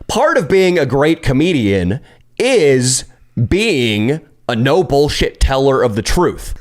part of being a great comedian is being a no bullshit teller of the truth.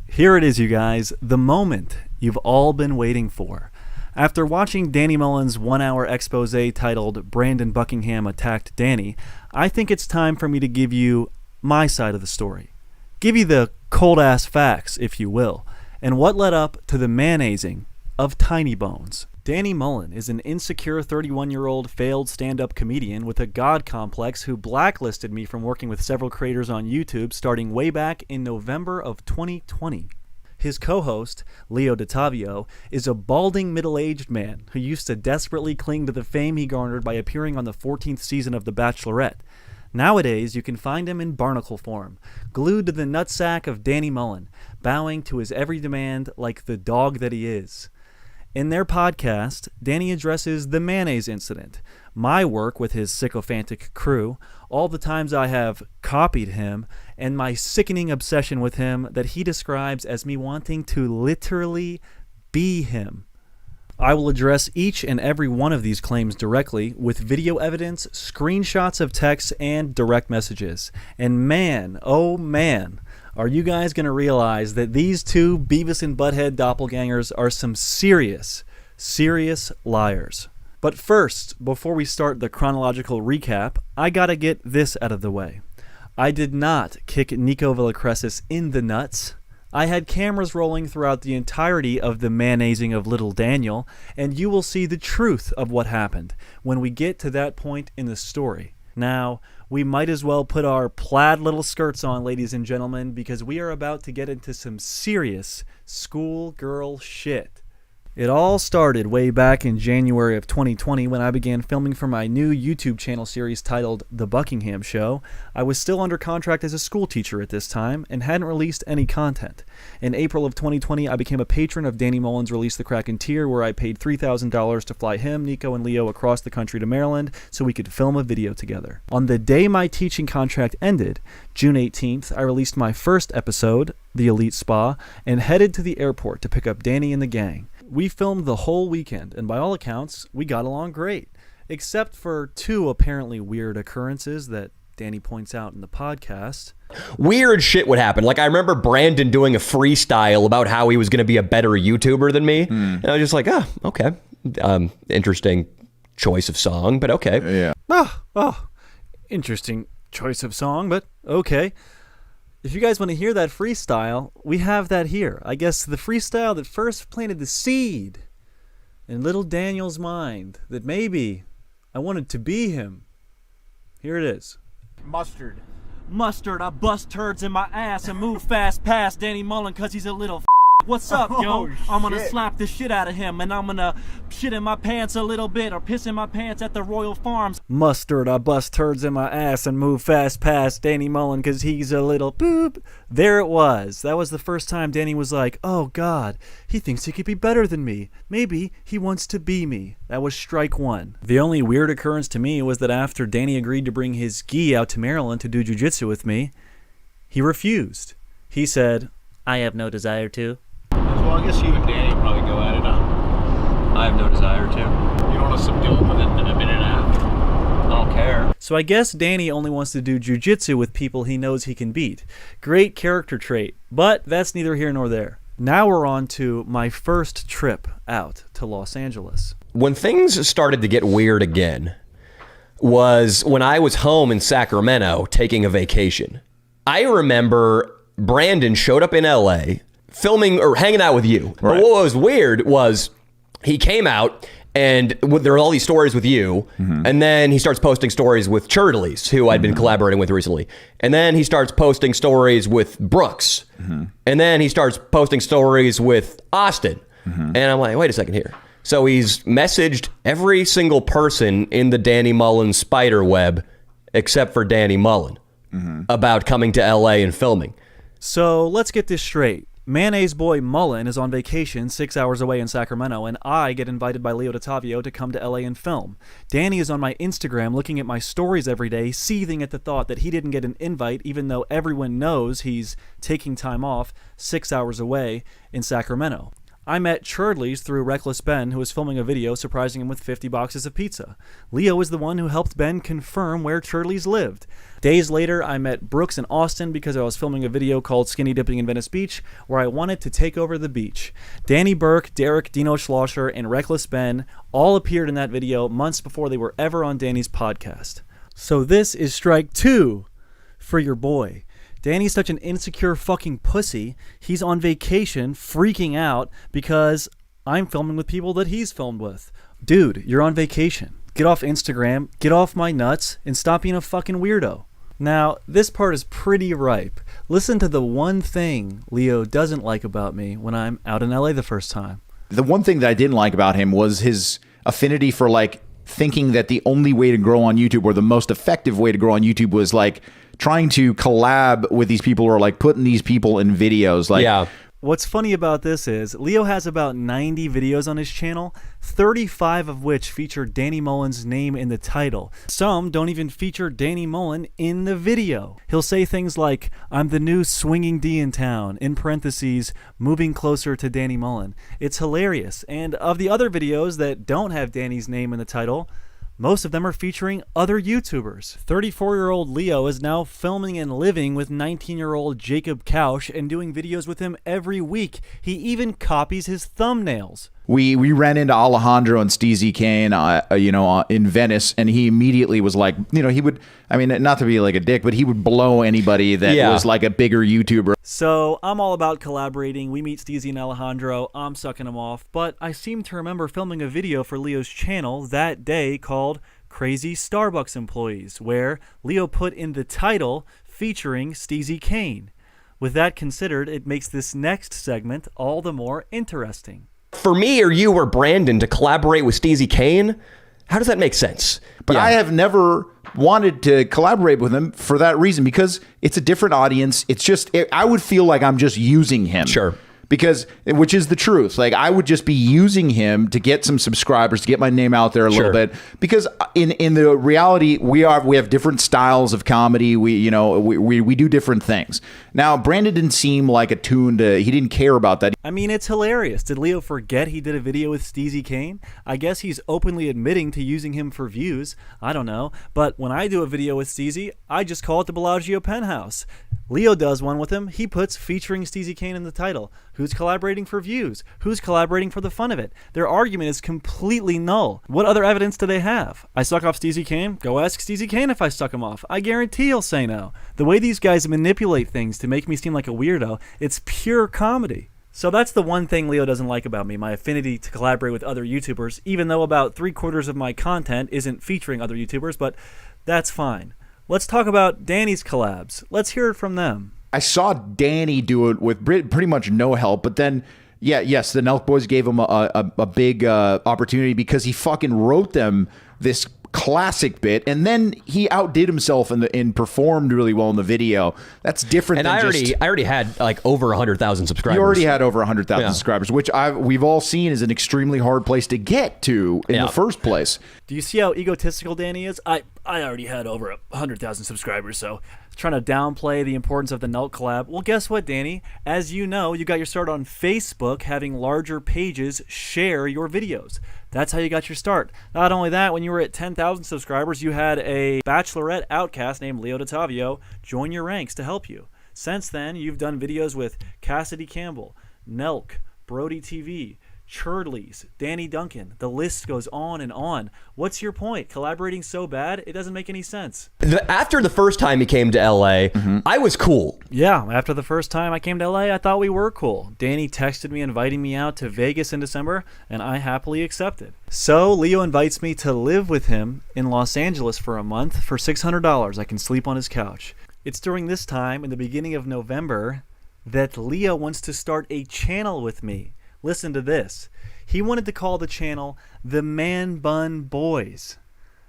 Here it is, you guys, the moment you've all been waiting for. After watching Danny Mullen's 1-hour expose titled Brandon Buckingham Attacked Danny, I think it's time for me to give you my side of the story. Give you the cold-ass facts, if you will, and what led up to the mayonnaising of Tiny Bones. Danny Mullen is an insecure 31-year-old failed stand-up comedian with a god complex who blacklisted me from working with several creators on YouTube starting way back in November of 2020. His co-host, Leo DiTavio, is a balding middle-aged man who used to desperately cling to the fame he garnered by appearing on the 14th season of The Bachelorette. Nowadays, you can find him in barnacle form, glued to the nutsack of Danny Mullen, bowing to his every demand like the dog that he is. In their podcast, Danny addresses the mayonnaise incident, my work with his sycophantic crew, all the times I have copied him, and my sickening obsession with him that he describes as me wanting to literally be him. I will address each and every one of these claims directly with video evidence, screenshots of texts, and direct messages. And man, oh man, are you guys going to realize that these two Beavis and Butthead doppelgangers are some serious, serious liars. But first, before we start the chronological recap, I gotta get this out of the way. I did not kick Nico Villacresis in the nuts. I had cameras rolling throughout the entirety of the mayonnaising of Little Daniel, and you will see the truth of what happened when we get to that point in the story. Now, we might as well put our plaid little skirts on, ladies and gentlemen, because we are about to get into some serious schoolgirl shit. It all started way back in January of 2020 when I began filming for my new YouTube channel series titled The Buckingham Show. I was still under contract as a school teacher at this time and hadn't released any content. In April of 2020, I became a patron of Danny Mullen's Release the Kraken tier, where I paid $3,000 to fly him, Nico, and Leo across the country to Maryland so we could film a video together. On the day my teaching contract ended, June 18th, I released my first episode, The Elite Spa, and headed to the airport to pick up Danny and the gang. We filmed the whole weekend, and by all accounts, we got along great, except for two apparently weird occurrences that Danny points out in the podcast. Weird shit would happen. Like, I remember Brandon doing a freestyle about how he was going to be a better YouTuber than me, and I was just like, okay. Interesting choice of song, but okay. Yeah. Interesting choice of song, but okay. If you guys want to hear that freestyle, we have that here. I guess the freestyle that first planted the seed in little Daniel's mind that maybe I wanted to be him. Here it is. Mustard, I bust turds in my ass and move fast past Danny Mullen cause he's a little What's up, yo? I'm gonna slap the shit out of him, and I'm gonna shit in my pants a little bit or piss in my pants at the Royal Farms. Mustard, I bust turds in my ass and move fast past Danny Mullen because he's a little boop. There it was. That was the first time Danny was like, oh God, he thinks he could be better than me. Maybe he wants to be me. That was strike one. The only weird occurrence to me was that after Danny agreed to bring his gi out to Maryland to do jiu-jitsu with me, he refused. He said, I have no desire to. Well, I guess you and Danny will probably go at it, huh? I have no desire to. You don't want to subdue him within a minute and a half? I don't care. So I guess Danny only wants to do jiu-jitsu with people he knows he can beat. Great character trait, but that's neither here nor there. Now we're on to my first trip out to Los Angeles. When things started to get weird again was when I was home in Sacramento taking a vacation. I remember Brandon showed up in LA filming or hanging out with you. Right. But what was weird was he came out and there were all these stories with you, and then he starts posting stories with Churtleys, who I'd been collaborating with recently. And then he starts posting stories with Brooks. And then he starts posting stories with Austin. And I'm like, wait a second here. So he's messaged every single person in the Danny Mullen spider web except for Danny Mullen about coming to LA and filming. So let's get this straight. Mayonnaise boy Mullen is on vacation 6 hours away in Sacramento, and I get invited by Leo DiTavio to come to LA and film. Danny is on my Instagram looking at my stories every day, seething at the thought that he didn't get an invite even though everyone knows he's taking time off 6 hours away in Sacramento. I met Churdley's through Reckless Ben, who was filming a video surprising him with 50 boxes of pizza. Leo was the one who helped Ben confirm where Churdley's lived. Days later, I met Brooks in Austin because I was filming a video called Skinny Dipping in Venice Beach, where I wanted to take over the beach. Danny Burke, Derek, Dino Schlosser, and Reckless Ben all appeared in that video months before they were ever on Danny's podcast. So this is strike 2 for your boy. Danny's such an insecure fucking pussy, he's on vacation freaking out because I'm filming with people that he's filmed with. Dude, you're on vacation. Get off Instagram, get off my nuts, and stop being a fucking weirdo. Now, this part is pretty ripe. Listen to the one thing Leo doesn't like about me when I'm out in LA the first time. The one thing that I didn't like about him was his affinity for like thinking that the only way to grow on YouTube, or the most effective way to grow on YouTube, was like trying to collab with these people, or like putting these people in videos. Like, Yeah. What's funny about this is Leo has about 90 videos on his channel, 35 of which feature Danny Mullen's name in the title. Some don't even feature Danny Mullen in the video. He'll say things like, "I'm the new swinging D in town," in parentheses, moving closer to Danny Mullen. It's hilarious. And of the other videos that don't have Danny's name in the title, most of them are featuring other YouTubers. 34-year-old Leo is now filming and living with 19-year-old Jacob Couch and doing videos with him every week. He even copies his thumbnails. we ran into Alejandro and Steezy Kane, in Venice, and he immediately was like, he would, I mean, not to be like a dick, but he would blow anybody that was like a bigger YouTuber. So I'm all about collaborating. We meet Steezy and Alejandro. I'm sucking them off. But I seem to remember filming a video for Leo's channel that day called Crazy Starbucks Employees, where Leo put in the title featuring Steezy Kane. With that considered, it makes this next segment all the more interesting. For me or you or Brandon to collaborate with Steezy Kane, how does that make sense? But I have never wanted to collaborate with him for that reason, because it's a different audience. It's just, I would feel like I'm just using him. Sure. Because, which is the truth. Like, I would just be using him to get some subscribers, to get my name out there a little bit. Because in the reality, we have different styles of comedy. We do different things. Now, Brandon didn't seem like attuned to, he didn't care about that. I mean, it's hilarious. Did Leo forget he did a video with Steezy Kane? I guess he's openly admitting to using him for views. I don't know. But when I do a video with Steezy, I just call it the Bellagio Penthouse. Leo does one with him. He puts featuring Steezy Kane in the title. Who's collaborating for views? Who's collaborating for the fun of it? Their argument is completely null. What other evidence do they have? I suck off Steezy Kane? Go ask Steezy Kane if I suck him off. I guarantee he'll say no. The way these guys manipulate things to make me seem like a weirdo, it's pure comedy. So that's the one thing Leo doesn't like about me, my affinity to collaborate with other YouTubers, even though about 3/4 of my content isn't featuring other YouTubers, but that's fine. Let's talk about Danny's collabs. Let's hear it from them. I saw Danny do it with pretty much no help, but then, the Nelk Boys gave him a big opportunity, because he fucking wrote them this classic bit, and then he outdid himself and performed really well in the video. That's different. And I already had like over 100,000 subscribers. You already had over 100,000 subscribers, which we've all seen is an extremely hard place to get to in the first place. Do you see how egotistical Danny is? I already had over 100,000 subscribers, so trying to downplay the importance of the Nelt collab. Well, guess what, Danny? As you know, you got your start on Facebook, having larger pages share your videos. That's how you got your start. Not only that, when you were at 10,000 subscribers, you had a bachelorette outcast named Leo DeTavio join your ranks to help you. Since then, you've done videos with Cassidy Campbell, Nelk, Brody TV, Churdley's, Danny Duncan. The list goes on and on. What's your point? Collaborating so bad, it doesn't make any sense. After the first time he came to LA, I was cool. Yeah, after the first time I came to LA, I thought we were cool. Danny texted me inviting me out to Vegas in December, and I happily accepted. So Leo invites me to live with him in Los Angeles for a month for $600. I can sleep on his couch. It's during this time, in the beginning of November, that Leo wants to start a channel with me. Listen to this. He wanted to call the channel The Man Bun Boys.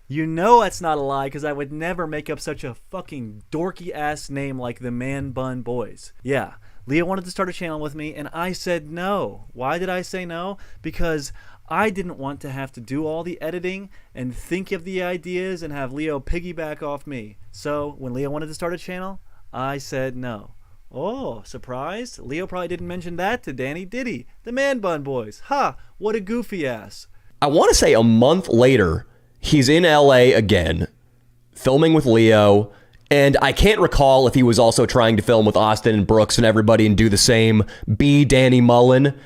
You know that's not a lie, because I would never make up such a fucking dorky ass name like The Man Bun Boys. Yeah, Leo wanted to start a channel with me, and I said no. Why did I say no? Because I didn't want to have to do all the editing and think of the ideas and have Leo piggyback off me. So when Leo wanted to start a channel, I said no. Oh, surprised? Leo probably didn't mention that to Danny, did he? The Man Bun Boys. Ha! What a goofy ass. I want to say a month later, he's in LA again, filming with Leo. And I can't recall if he was also trying to film with Austin and Brooks and everybody and do the same be Danny Mullen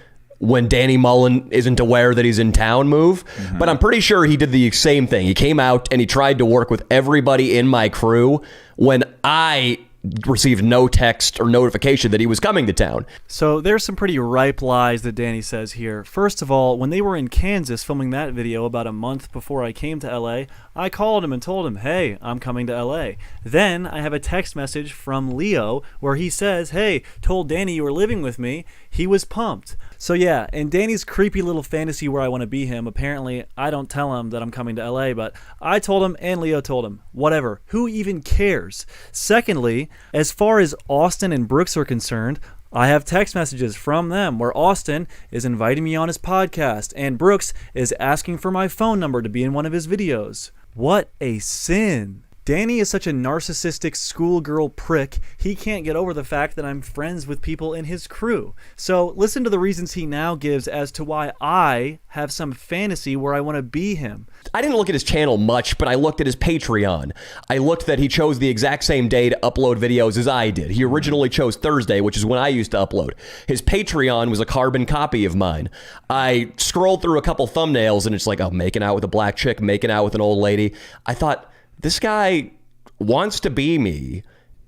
when Danny Mullen isn't aware that he's in town move. But I'm pretty sure he did the same thing. He came out and he tried to work with everybody in my crew when I received no text or notification that he was coming to town. So there's some pretty ripe lies that Danny says here. First of all, when they were in Kansas filming that video about a month before I came to LA, I called him and told him, hey, I'm coming to LA. Then I have a text message from Leo where he says, hey, told Danny you were living with me. He was pumped. So yeah, in Danny's creepy little fantasy where I want to be him, apparently I don't tell him that I'm coming to LA, but I told him and Leo told him. Whatever. Who even cares? Secondly, as far as Austin and Brooks are concerned, I have text messages from them where Austin is inviting me on his podcast and Brooks is asking for my phone number to be in one of his videos. What a sin. Danny is such a narcissistic schoolgirl prick, he can't get over the fact that I'm friends with people in his crew. So listen to the reasons he now gives as to why I have some fantasy where I want to be him. I didn't look at his channel much, but I looked at his Patreon. I looked that he chose the exact same day to upload videos as I did. He originally chose Thursday, which is when I used to upload. His Patreon was a carbon copy of mine. I scrolled through a couple thumbnails and it's like, oh, making out with a black chick, making out with an old lady. I thought, this guy wants to be me,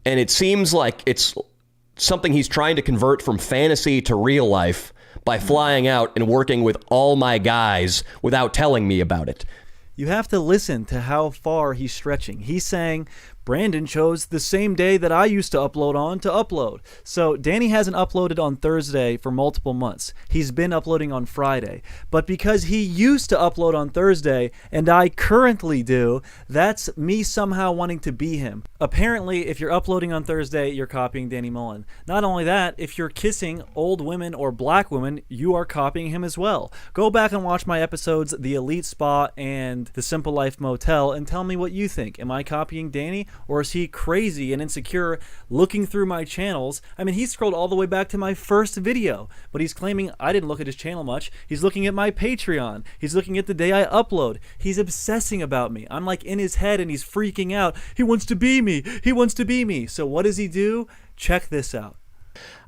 and it seems like it's something he's trying to convert from fantasy to real life by flying out and working with all my guys without telling me about it. You have to listen to how far he's stretching. He's saying, Brandon chose the same day that I used to upload on to upload. So Danny hasn't uploaded on Thursday for multiple months. He's been uploading on Friday. But because he used to upload on Thursday and I currently do, that's me somehow wanting to be him. Apparently, if you're uploading on Thursday, you're copying Danny Mullen. Not only that, if you're kissing old women or black women, you are copying him as well. Go back and watch my episodes, The Elite Spa and The Simple Life Motel, and tell me what you think. Am I copying Danny? Or is he crazy and insecure looking through my channels? I mean, he scrolled all the way back to my first video, but he's claiming I didn't look at his channel much. He's looking at my Patreon. He's looking at the day I upload. He's obsessing about me. I'm like in his head and he's freaking out. He wants to be me. He wants to be me. So what does he do? Check this out.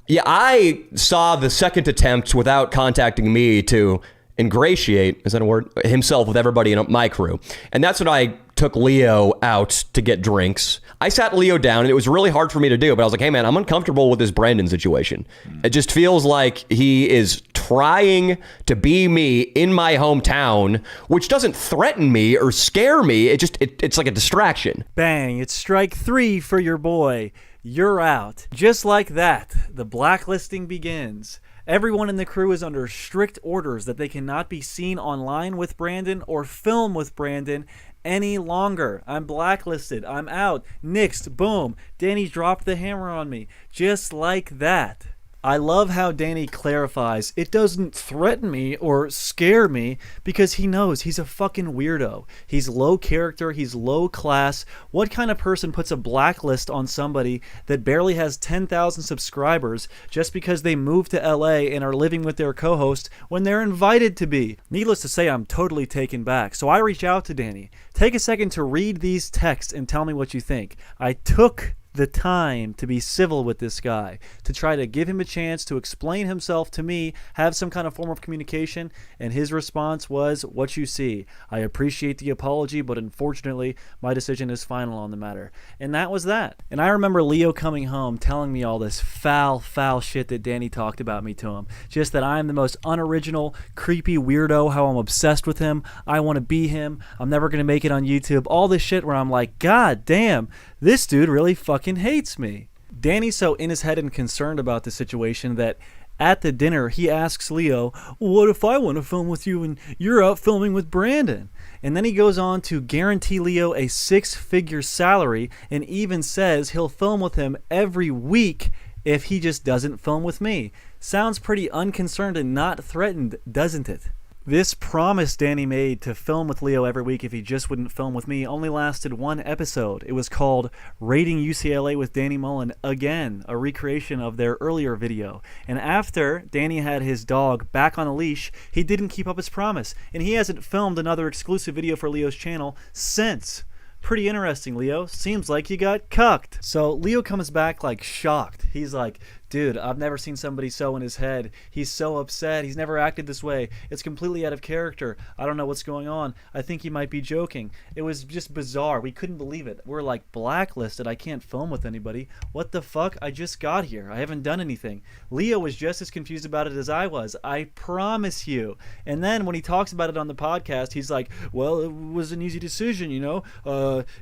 Yeah, I saw the second attempt without contacting me to ingratiate, is that a word, himself with everybody in my crew. And that's when I took Leo out to get drinks. I sat Leo down and it was really hard for me to do, but I was like, hey man, I'm uncomfortable with this Brandon situation. It just feels like he is trying to be me in my hometown, which doesn't threaten me or scare me. It's like a distraction. Bang, it's strike 3 for your boy. You're out. Just like that, the blacklisting begins. Everyone in the crew is under strict orders that they cannot be seen online with Brandon or film with Brandon any longer. I'm blacklisted. I'm out. Nixed. Boom. Danny dropped the hammer on me. Just like that. I love how Danny clarifies it doesn't threaten me or scare me because he knows he's a fucking weirdo. He's low character. He's low class. What kind of person puts a blacklist on somebody that barely has 10,000 subscribers just because they moved to LA and are living with their co-host when they're invited to be? Needless to say, I'm totally taken back. So I reach out to Danny. Take a second to read these texts and tell me what you think. I took the time to be civil with this guy, to try to give him a chance to explain himself to me, have some kind of form of communication, and his response was what you see. I appreciate the apology, but unfortunately, my decision is final on the matter. And that was that. And I remember Leo coming home telling me all this foul shit that Danny talked about me to him. Just that I'm the most unoriginal, creepy weirdo, how I'm obsessed with him, I want to be him, I'm never going to make it on YouTube, all this shit where I'm like, God damn, this dude really fucking hates me. Danny's so in his head and concerned about the situation that at the dinner he asks Leo, what if I want to film with you and you're out filming with Brandon? And then he goes on to guarantee Leo a 6-figure salary and even says he'll film with him every week if he just doesn't film with me. Sounds pretty unconcerned and not threatened, doesn't it? This promise Danny made to film with Leo every week if he just wouldn't film with me only lasted one episode. It was called Rating UCLA with Danny Mullen, again, a recreation of their earlier video. And after Danny had his dog back on a leash, he didn't keep up his promise, and he hasn't filmed another exclusive video for Leo's channel since. Pretty interesting, Leo. Seems like you got cucked. So Leo comes back like shocked. He's like, dude, I've never seen somebody so in his head. He's so upset. He's never acted this way. It's completely out of character. I don't know what's going on. I think he might be joking. It was just bizarre. We couldn't believe it. We're like, blacklisted. I can't film with anybody. What the fuck? I just got here. I haven't done anything. Leo was just as confused about it as I was. I promise you. And then when he talks about it on the podcast, he's like, well, it was an easy decision, you know?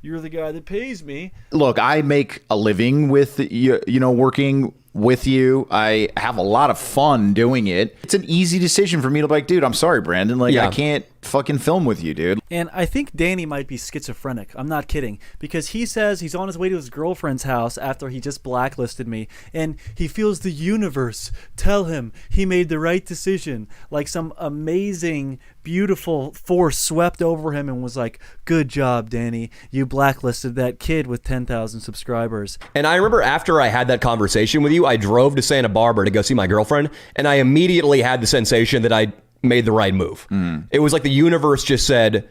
You're the guy that pays me. Look, I make a living with, working with you. I have a lot of fun doing it. It's an easy decision for me to be like, dude, I'm sorry, Brandon. Like, I can't fucking film with you, dude. And I think Danny might be schizophrenic. I'm not kidding. Because he says he's on his way to his girlfriend's house after he just blacklisted me. And he feels the universe tell him he made the right decision. Like some amazing, beautiful force swept over him and was like, good job, Danny. You blacklisted that kid with 10,000 subscribers. And I remember after I had that conversation with you, I drove to Santa Barbara to go see my girlfriend, and I immediately had the sensation that I made the right move. It was like the universe just said,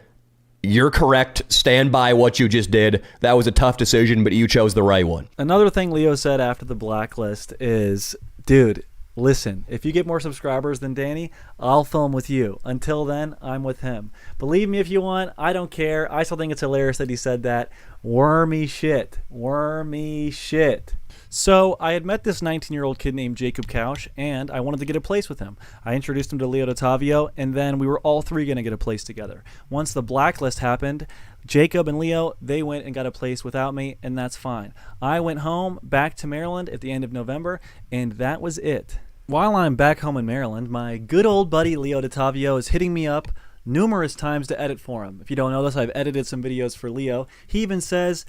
you're correct, stand by what you just did. That was a tough decision, but you chose the right one. Another thing Leo said after the blacklist is, dude, listen, if you get more subscribers than Danny, I'll film with you. Until then, I'm with him. Believe me if you want. I don't care. I still think it's hilarious that he said that. Wormy shit. Wormy shit. So I had met this 19-year-old kid named Jacob Couch, and I wanted to get a place with him. I introduced him to Leo Dottavio, and then we were all three going to get a place together. Once the blacklist happened, Jacob and Leo, they went and got a place without me, and that's fine. I went home, back to Maryland at the end of November, and that was it. While I'm back home in Maryland, my good old buddy Leo Dottavio is hitting me up numerous times to edit for him. If you don't know this, I've edited some videos for Leo. He even says,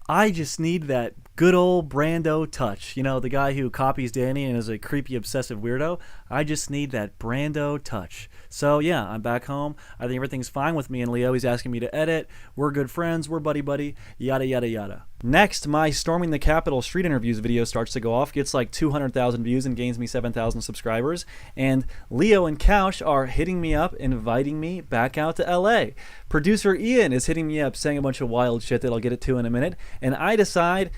I just need that good old Brando touch. You know, the guy who copies Danny and is a creepy, obsessive weirdo. I just need that Brando touch. So, yeah, I'm back home. I think everything's fine with me and Leo. He's asking me to edit. We're good friends. We're buddy-buddy. Yada, yada, yada. Next, my Storming the Capitol street interviews video starts to go off, gets like 200,000 views and gains me 7,000 subscribers. And Leo and Couch are hitting me up, inviting me back out to LA. Producer Ian is hitting me up, saying a bunch of wild shit that I'll get to in a minute. And I decide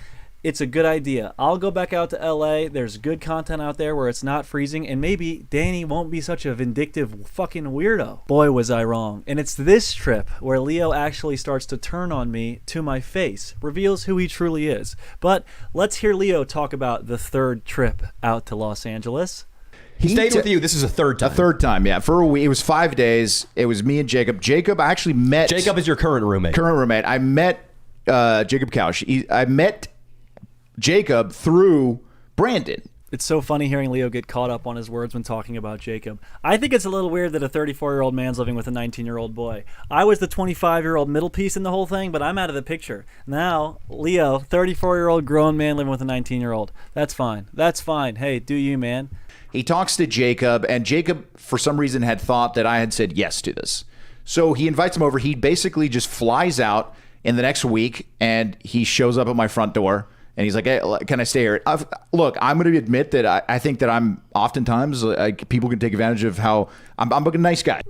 it's a good idea. I'll go back out to LA. There's good content out there where it's not freezing, and maybe Danny won't be such a vindictive fucking weirdo. Boy, was I wrong. And it's this trip where Leo actually starts to turn on me to my face, reveals who he truly is. But let's hear Leo talk about the third trip out to Los Angeles. He stayed with you. This is a third time. A third time, yeah. For a week. It was 5 days. It was me and Jacob. Jacob, I actually met... Jacob is your current roommate. I met Jacob Couch. I met Jacob through Brandon. It's so funny hearing Leo get caught up on his words when talking about Jacob. I think it's a little weird that a 34-year-old man's living with a 19-year-old boy. I was the 25-year-old middle piece in the whole thing, but I'm out of the picture. Now, Leo, 34-year-old grown man living with a 19-year-old. That's fine. That's fine. Hey, do you, man? He talks to Jacob, and Jacob, for some reason, had thought that I had said yes to this. So he invites him over. He basically just flies out in the next week, and he shows up at my front door. And he's like, hey, can I stay here? Look, I'm going to admit that I think that I'm oftentimes, people can take advantage of how I'm a nice guy.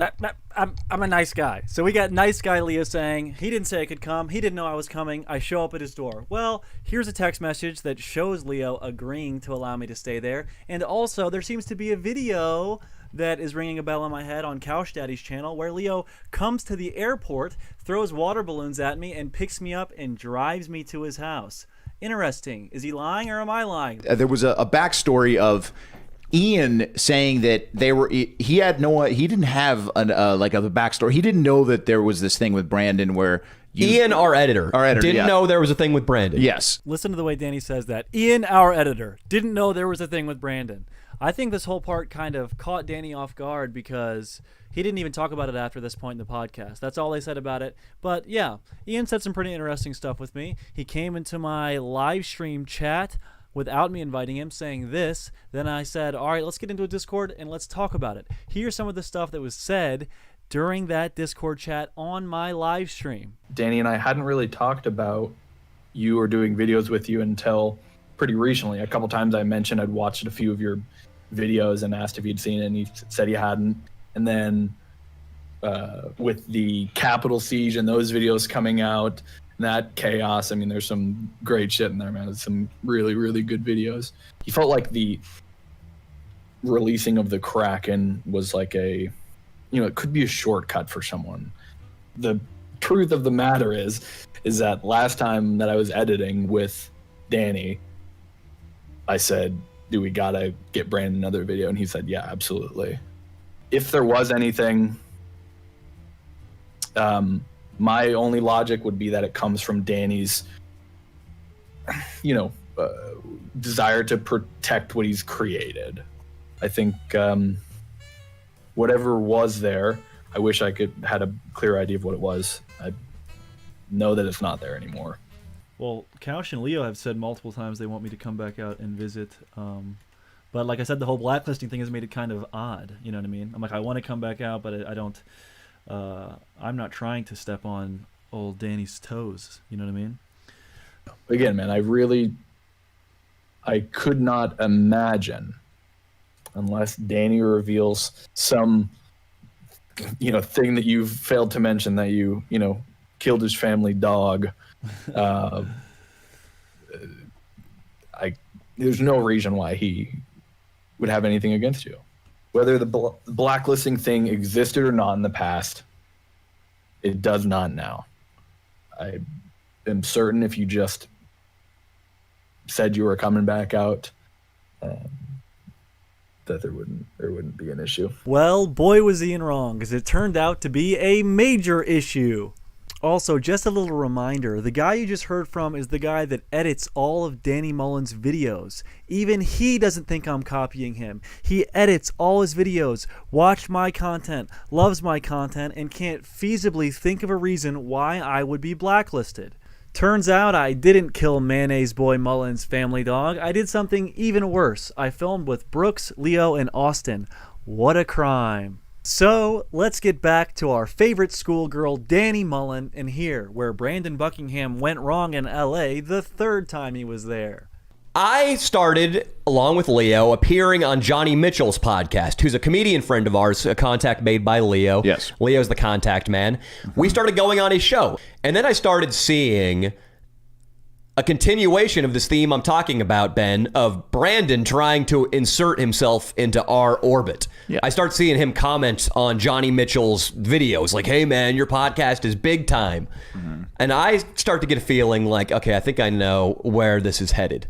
I'm a nice guy. So we got nice guy Leo saying, he didn't say I could come. He didn't know I was coming. I show up at his door. Well, here's a text message that shows Leo agreeing to allow me to stay there. And also, there seems to be a video that is ringing a bell in my head on Couch Daddy's channel where Leo comes to the airport, throws water balloons at me, and picks me up and drives me to his house. Interesting. Is he lying or am I lying? There was a backstory of Ian saying that he didn't have a backstory. He didn't know that there was this thing with Brandon where Ian, our editor, didn't know there was a thing with Brandon. Yes. Listen to the way Danny says that. Ian, our editor, didn't know there was a thing with Brandon. I think this whole part kind of caught Danny off guard because he didn't even talk about it after this point in the podcast. That's all they said about it. But yeah, Ian said some pretty interesting stuff with me. He came into my live stream chat without me inviting him, saying this. Then I said, all right, let's get into a Discord and let's talk about it. Here's some of the stuff that was said during that Discord chat on my live stream. Danny and I hadn't really talked about you or doing videos with you until pretty recently. A couple times I mentioned I'd watched a few of your videos and asked if you'd seen it, and he said he hadn't. And then with the Capitol siege and those videos coming out, and that chaos, I mean, there's some great shit in there, man. It's some really, really good videos. He felt like the releasing of the Kraken was like it could be a shortcut for someone. The truth of the matter is that last time that I was editing with Danny, I said, "Do we gotta get Brandon another video?" And he said, "Yeah, absolutely." If there was anything, my only logic would be that it comes from Danny's, desire to protect what he's created. I think whatever was there, I wish I had a clear idea of what it was. I know that it's not there anymore. Well, Kaush and Leo have said multiple times they want me to come back out and visit. But like I said, the whole blacklisting thing has made it kind of odd. You know what I mean? I'm like, I want to come back out, but I don't. I'm not trying to step on old Danny's toes. You know what I mean? Again, man, I could not imagine, unless Danny reveals some, thing that you've failed to mention, that you killed his family dog. There's no reason why he would have anything against you. Whether the blacklisting thing existed or not in the past, it does not now. I am certain if you just said you were coming back out, that there wouldn't be an issue. Well, boy was Ian wrong, because it turned out to be a major issue. Also, just a little reminder, the guy you just heard from is the guy that edits all of Danny Mullen's videos. Even he doesn't think I'm copying him. He edits all his videos, watched my content, loves my content, and can't feasibly think of a reason why I would be blacklisted. Turns out I didn't kill Mayonnaise Boy Mullen's family dog. I did something even worse. I filmed with Brooks, Leo, and Austin. What a crime. So, let's get back to our favorite schoolgirl, Danny Mullen, and here, where Brandon Buckingham went wrong in LA the third time he was there. I started, along with Leo, appearing on Johnny Mitchell's podcast, who's a comedian friend of ours, a contact made by Leo. Yes. Leo's the contact man. We started going on his show. And then I started seeing a continuation of this theme I'm talking about, Ben, of Brandon trying to insert himself into our orbit. Yeah. I start seeing him comment on Johnny Mitchell's videos, like, "Hey, man, your podcast is big time." Mm-hmm. And I start to get a feeling like, okay, I think I know where this is headed.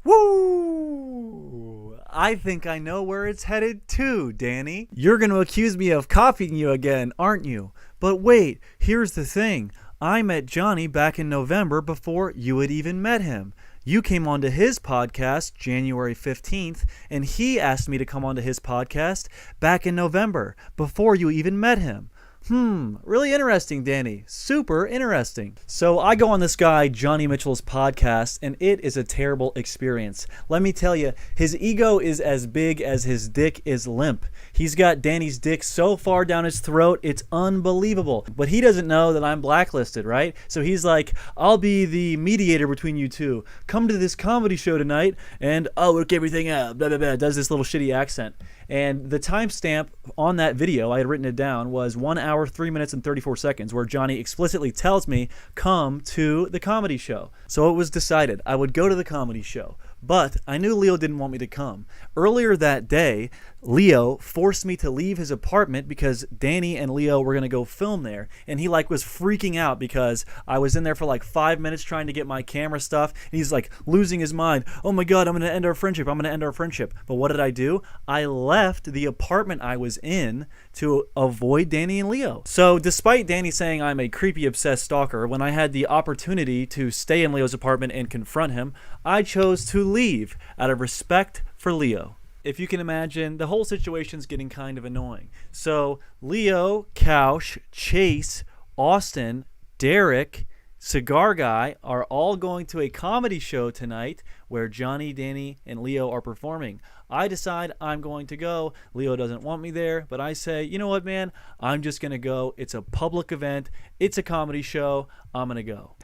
Woo! I think I know where it's headed too, Danny. You're going to accuse me of copying you again, aren't you? But wait, here's the thing. I met Johnny back in November before you had even met him. You came onto his podcast January 15th, and he asked me to come onto his podcast back in November before you even met him. Really interesting, Danny. Super interesting. So I go on this guy, Johnny Mitchell's podcast, and it is a terrible experience. Let me tell you, his ego is as big as his dick is limp. He's got Danny's dick so far down his throat, it's unbelievable. But he doesn't know that I'm blacklisted, right? So he's like, "I'll be the mediator between you two. Come to this comedy show tonight, and I'll work everything out." Blah, blah, blah. Does this little shitty accent. And the timestamp on that video, I had written it down, was 1 hour, 3 minutes, and 34 seconds, where Johnny explicitly tells me, come to the comedy show. So it was decided I would go to the comedy show. But I knew Leo didn't want me to come. Earlier that day, Leo forced me to leave his apartment because Danny and Leo were going to go film there. And he was freaking out because I was in there for 5 minutes trying to get my camera stuff. And he's losing his mind. "Oh my God, I'm going to end our friendship. I'm going to end our friendship." But what did I do? I left the apartment I was in to avoid Danny and Leo. So despite Danny saying I'm a creepy, obsessed stalker, when I had the opportunity to stay in Leo's apartment and confront him, I chose to leave out of respect for Leo. If you can imagine, the whole situation's getting kind of annoying. So Leo, Kaush, Chase, Austin, Derek, Cigar Guy are all going to a comedy show tonight where Johnny, Danny, and Leo are performing. I decide I'm going to go. Leo doesn't want me there, but I say, you know what, man? I'm just going to go. It's a public event. It's a comedy show. I'm going to go.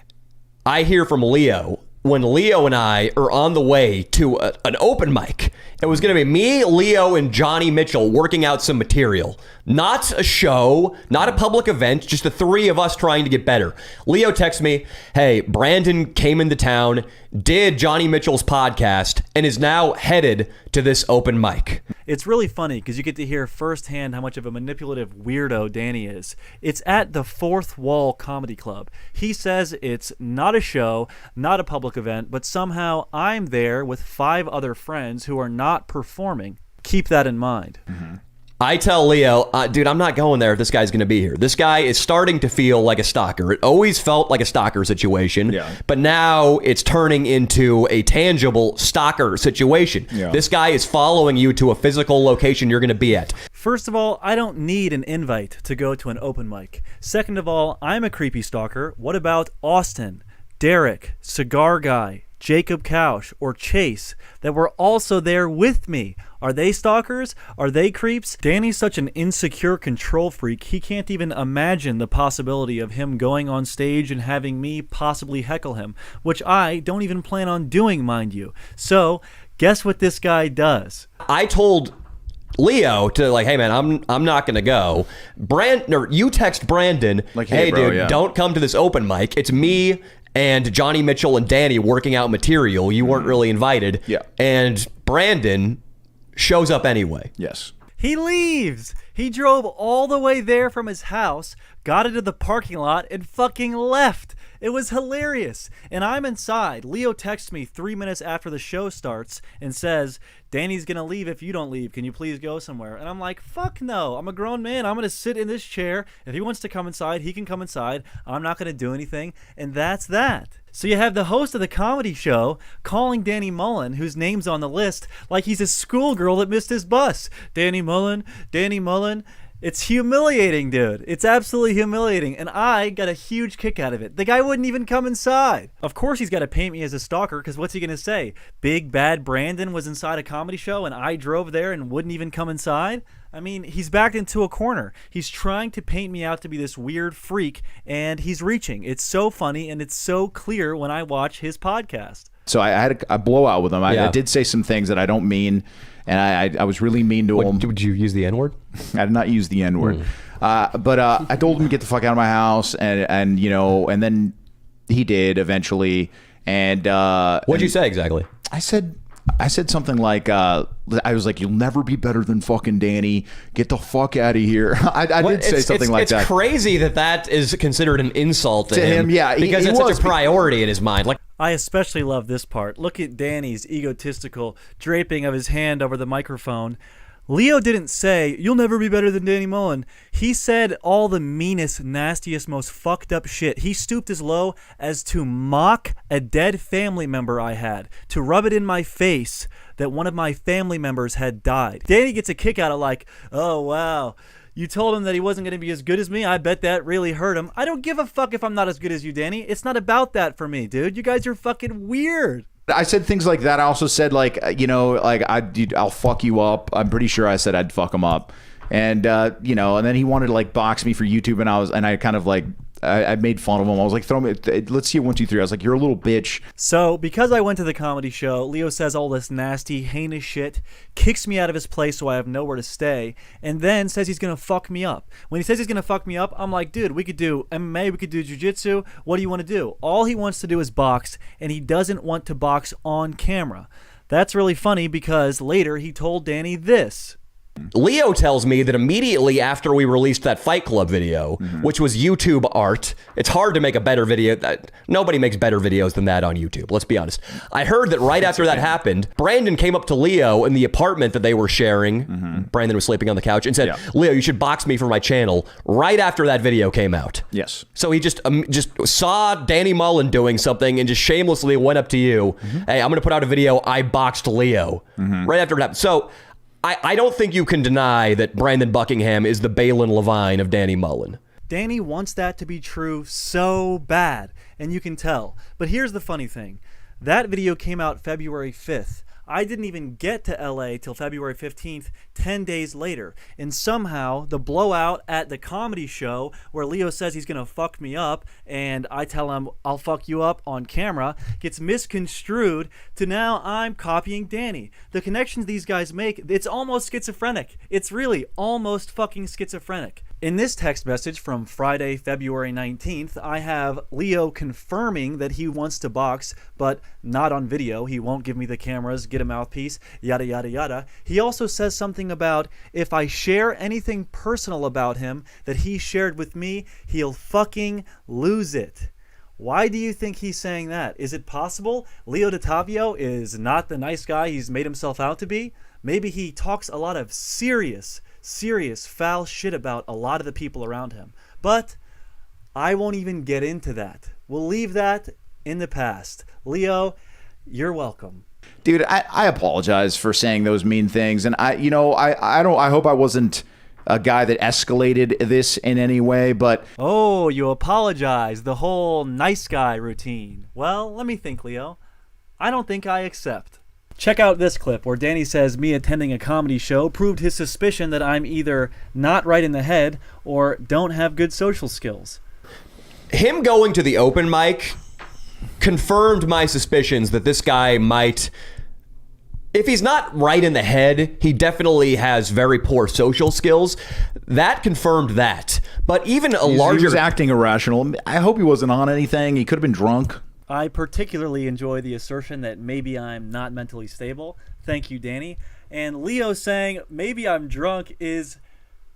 I hear from Leo when Leo and I are on the way to an open mic. It was going to be me, Leo, and Johnny Mitchell working out some material. Not a show, not a public event, just the three of us trying to get better. Leo texts me, hey, Brandon came into town, did Johnny Mitchell's podcast, and is now headed to this open mic. It's really funny because you get to hear firsthand how much of a manipulative weirdo Danny is. It's at the Fourth Wall Comedy Club. He says it's not a show, not a public event, but somehow I'm there with 5 other friends who are not performing. Keep that in mind. Mm-hmm. I tell Leo, dude, I'm not going there if this guy's going to be here. This guy is starting to feel like a stalker. It always felt like a stalker situation, but now it's turning into a tangible stalker situation. This guy is following you to a physical location you're going to be at. First of all, I don't need an invite to go to an open mic. Second of all, I'm a creepy stalker. What about Austin, Derek, Cigar Guy, Jacob Couch, or Chase that were also there with me? Are they stalkers? Are they creeps? Danny's such an insecure control freak, he can't even imagine the possibility of him going on stage and having me possibly heckle him, which I don't even plan on doing, mind you. So, guess what this guy does? I told Leo to like, hey man, I'm not gonna go. You text Brandon, like, hey bro, dude, don't come to this open mic. It's me and Johnny Mitchell and Danny working out material. You weren't really invited. And Brandon shows up anyway. Yes. He leaves. He drove all the way there from his house, got into the parking lot, and fucking left. It was hilarious. And I'm inside. Leo texts me 3 minutes after the show starts and says, Danny's going to leave if you don't leave. Can you please go somewhere? And I'm like, fuck no. I'm a grown man. I'm going to sit in this chair. If he wants to come inside, he can come inside. I'm not going to do anything. And that's that. So you have the host of the comedy show calling Danny Mullen, whose name's on the list, like he's a schoolgirl that missed his bus. Danny Mullen, Danny Mullen. It's humiliating, dude. It's absolutely humiliating, and I got a huge kick out of it. The guy wouldn't even come inside. Of course he's got to paint me as a stalker, because what's he going to say? Big bad Brandon was inside a comedy show, and I drove there and wouldn't even come inside? I mean, he's backed into a corner. He's trying to paint me out to be this weird freak, and he's reaching. It's so funny, and it's so clear when I watch his podcast. So I had a blowout with him. I did say some things that I don't mean, and I was really mean to him. Did you use the N-word? I did not use the N-word. But I told him to get the fuck out of my house, and you know, and then he did eventually. And what'd you say exactly? I said something like, I was like, you'll never be better than fucking Danny. Get the fuck out of here. I did say something like that. It's crazy that is considered an insult to him. Yeah, because it's such a priority in his mind. Like, I especially love this part. Look at Danny's egotistical draping of his hand over the microphone. Leo didn't say, you'll never be better than Danny Mullen. He said all the meanest, nastiest, most fucked up shit. He stooped as low as to mock a dead family member I had, to rub it in my face that one of my family members had died. Danny gets a kick out of like, oh, wow, you told him that he wasn't going to be as good as me. I bet that really hurt him. I don't give a fuck if I'm not as good as you, Danny. It's not about that for me, dude. You guys are fucking weird. I said things like that. I also said, like, you know, like, I'll fuck you up. I'm pretty sure I said I'd fuck him up. And, you know, and then he wanted to, like, box me for YouTube. And I kind of, like, I made fun of him. I was like, throw me, let's see 1, 2, 3. I was like, you're a little bitch. So because I went to the comedy show, Leo says all this nasty, heinous shit, kicks me out of his place so I have nowhere to stay, and then says he's going to fuck me up. When he says he's going to fuck me up, I'm like, dude, we could do MMA, we could do jiu-jitsu. What do you want to do? All he wants to do is box, and he doesn't want to box on camera. That's really funny because later he told Danny this. Leo tells me that immediately after we released that Fight Club video, which was YouTube art, it's hard to make a better video. Nobody makes better videos than that on YouTube, let's be honest. I heard that right after that happened, Brandon came up to Leo in the apartment that they were sharing. Brandon was sleeping on the couch and said, Leo, you should box me for my channel, right after that video came out. Yes. So he just saw Danny Mullen doing something and just shamelessly went up to you. Hey, I'm going to put out a video. I boxed Leo right after it happened. So I don't think you can deny that Brandon Buckingham is the Balin Levine of Danny Mullen. Danny wants that to be true so bad. and you can tell. But here's the funny thing. That video came out February 5th. I didn't even get to LA till February 15th, 10 days later. And somehow the blowout at the comedy show where Leo says he's going to fuck me up and I tell him I'll fuck you up on camera gets misconstrued to now I'm copying Danny. The connections these guys make, it's almost schizophrenic. It's really almost fucking schizophrenic. In this text message from Friday, February 19th, I have Leo confirming that he wants to box, but not on video. He won't give me the cameras, get a mouthpiece, yada, yada, yada. He also says something about if I share anything personal about him that he shared with me, he'll fucking lose it. Why do you think he's saying that? Is it possible Leo DiTavio is not the nice guy he's made himself out to be? Maybe he talks a lot of serious foul shit about a lot of the people around him. But I won't even get into that. We'll leave that in the past. Leo, you're welcome. Dude, I apologize for saying those mean things, and I hope I wasn't a guy that escalated this in any way, but Oh, you apologize. The whole nice guy routine. Well, let me think, Leo. I don't think I accept. Check out this clip where Danny says me attending a comedy show proved his suspicion that I'm either not right in the head or don't have good social skills. Him going to the open mic confirmed my suspicions that this guy might, if he's not right in the head, he definitely has very poor social skills. That confirmed that. But even a larger... He was acting irrational. I hope he wasn't on anything. He could have been drunk. I particularly enjoy the assertion that maybe I'm not mentally stable. Thank you, Danny. And Leo saying maybe I'm drunk is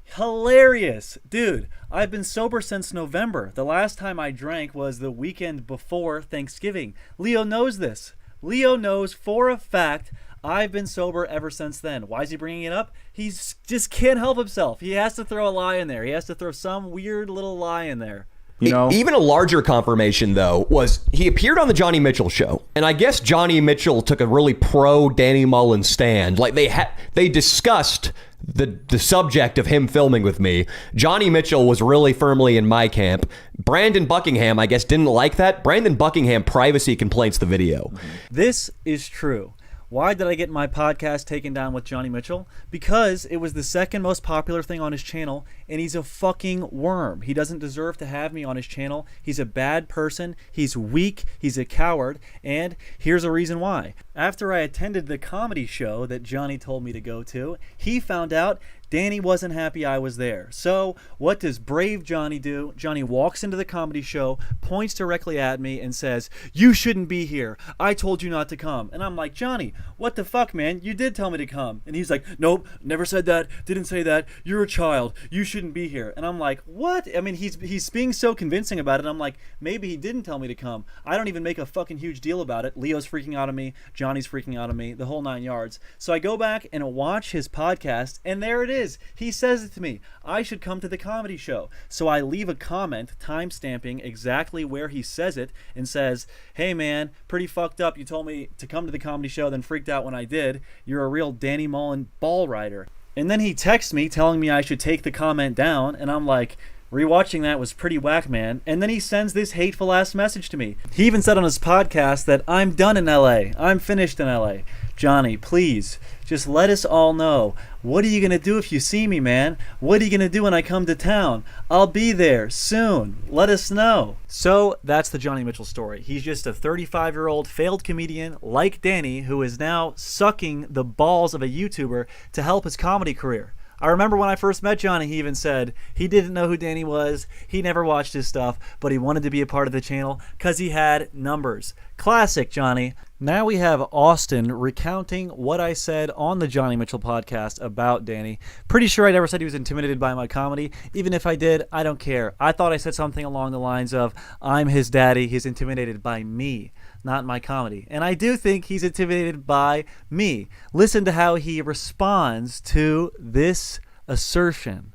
hilarious. Dude, I've been sober since November. The last time I drank was the weekend before Thanksgiving. Leo knows this. Leo knows for a fact I've been sober ever since then. Why is he bringing it up? He just can't help himself. He has to throw a lie in there. He has to throw some weird little lie in there. You know? Even a larger confirmation, though, was he appeared on the Johnny Mitchell show. And I guess Johnny Mitchell took a really pro Danny Mullen stand. Like they discussed the subject of him filming with me. Johnny Mitchell was really firmly in my camp. Brandon Buckingham, I guess, didn't like that. Brandon Buckingham privacy complaints the video. This is true. Why did I get my podcast taken down with Johnny Mitchell? Because it was the second most popular thing on his channel, and he's a fucking worm. He doesn't deserve to have me on his channel. He's a bad person. He's weak. He's a coward. And here's a reason why. After I attended the comedy show that Johnny told me to go to, he found out Danny wasn't happy I was there. So what does brave Johnny do? Johnny walks into the comedy show, points directly at me and says, "You shouldn't be here. I told you not to come." And I'm like, "Johnny, what the fuck, man? You did tell me to come." And he's like, "Nope, never said that. Didn't say that. You're a child. You shouldn't be here." And I'm like, "What?" I mean, he's being so convincing about it. I'm like, maybe he didn't tell me to come. I don't even make a fucking huge deal about it. Leo's freaking out on me. Johnny's freaking out on me. The whole 9 yards. So I go back and watch his podcast, and there it is. He says it to me. I should come to the comedy show. So I leave a comment time-stamping exactly where he says it and says, "Hey man, pretty fucked up. You told me to come to the comedy show, then freaked out when I did. You're a real Danny Mullen ball rider." And then he texts me telling me I should take the comment down, and I'm like, rewatching that was pretty whack, man. And then he sends this hateful ass message to me. He even said on his podcast that I'm done in LA. I'm finished in LA. Johnny, please, just let us all know. What are you going to do if you see me, man? What are you going to do when I come to town? I'll be there soon. Let us know. So that's the Johnny Mitchell story. He's just a 35-year-old failed comedian like Danny who is now sucking the balls of a YouTuber to help his comedy career. I remember when I first met Johnny, he even said he didn't know who Danny was, he never watched his stuff, but he wanted to be a part of the channel because he had numbers. Classic Johnny. Now we have Austin recounting what I said on the Johnny Mitchell podcast about Danny. Pretty sure I never said he was intimidated by my comedy. Even if I did, I don't care. I thought I said something along the lines of, I'm his daddy, he's intimidated by me, not my comedy. And I do think he's intimidated by me. Listen to how he responds to this assertion.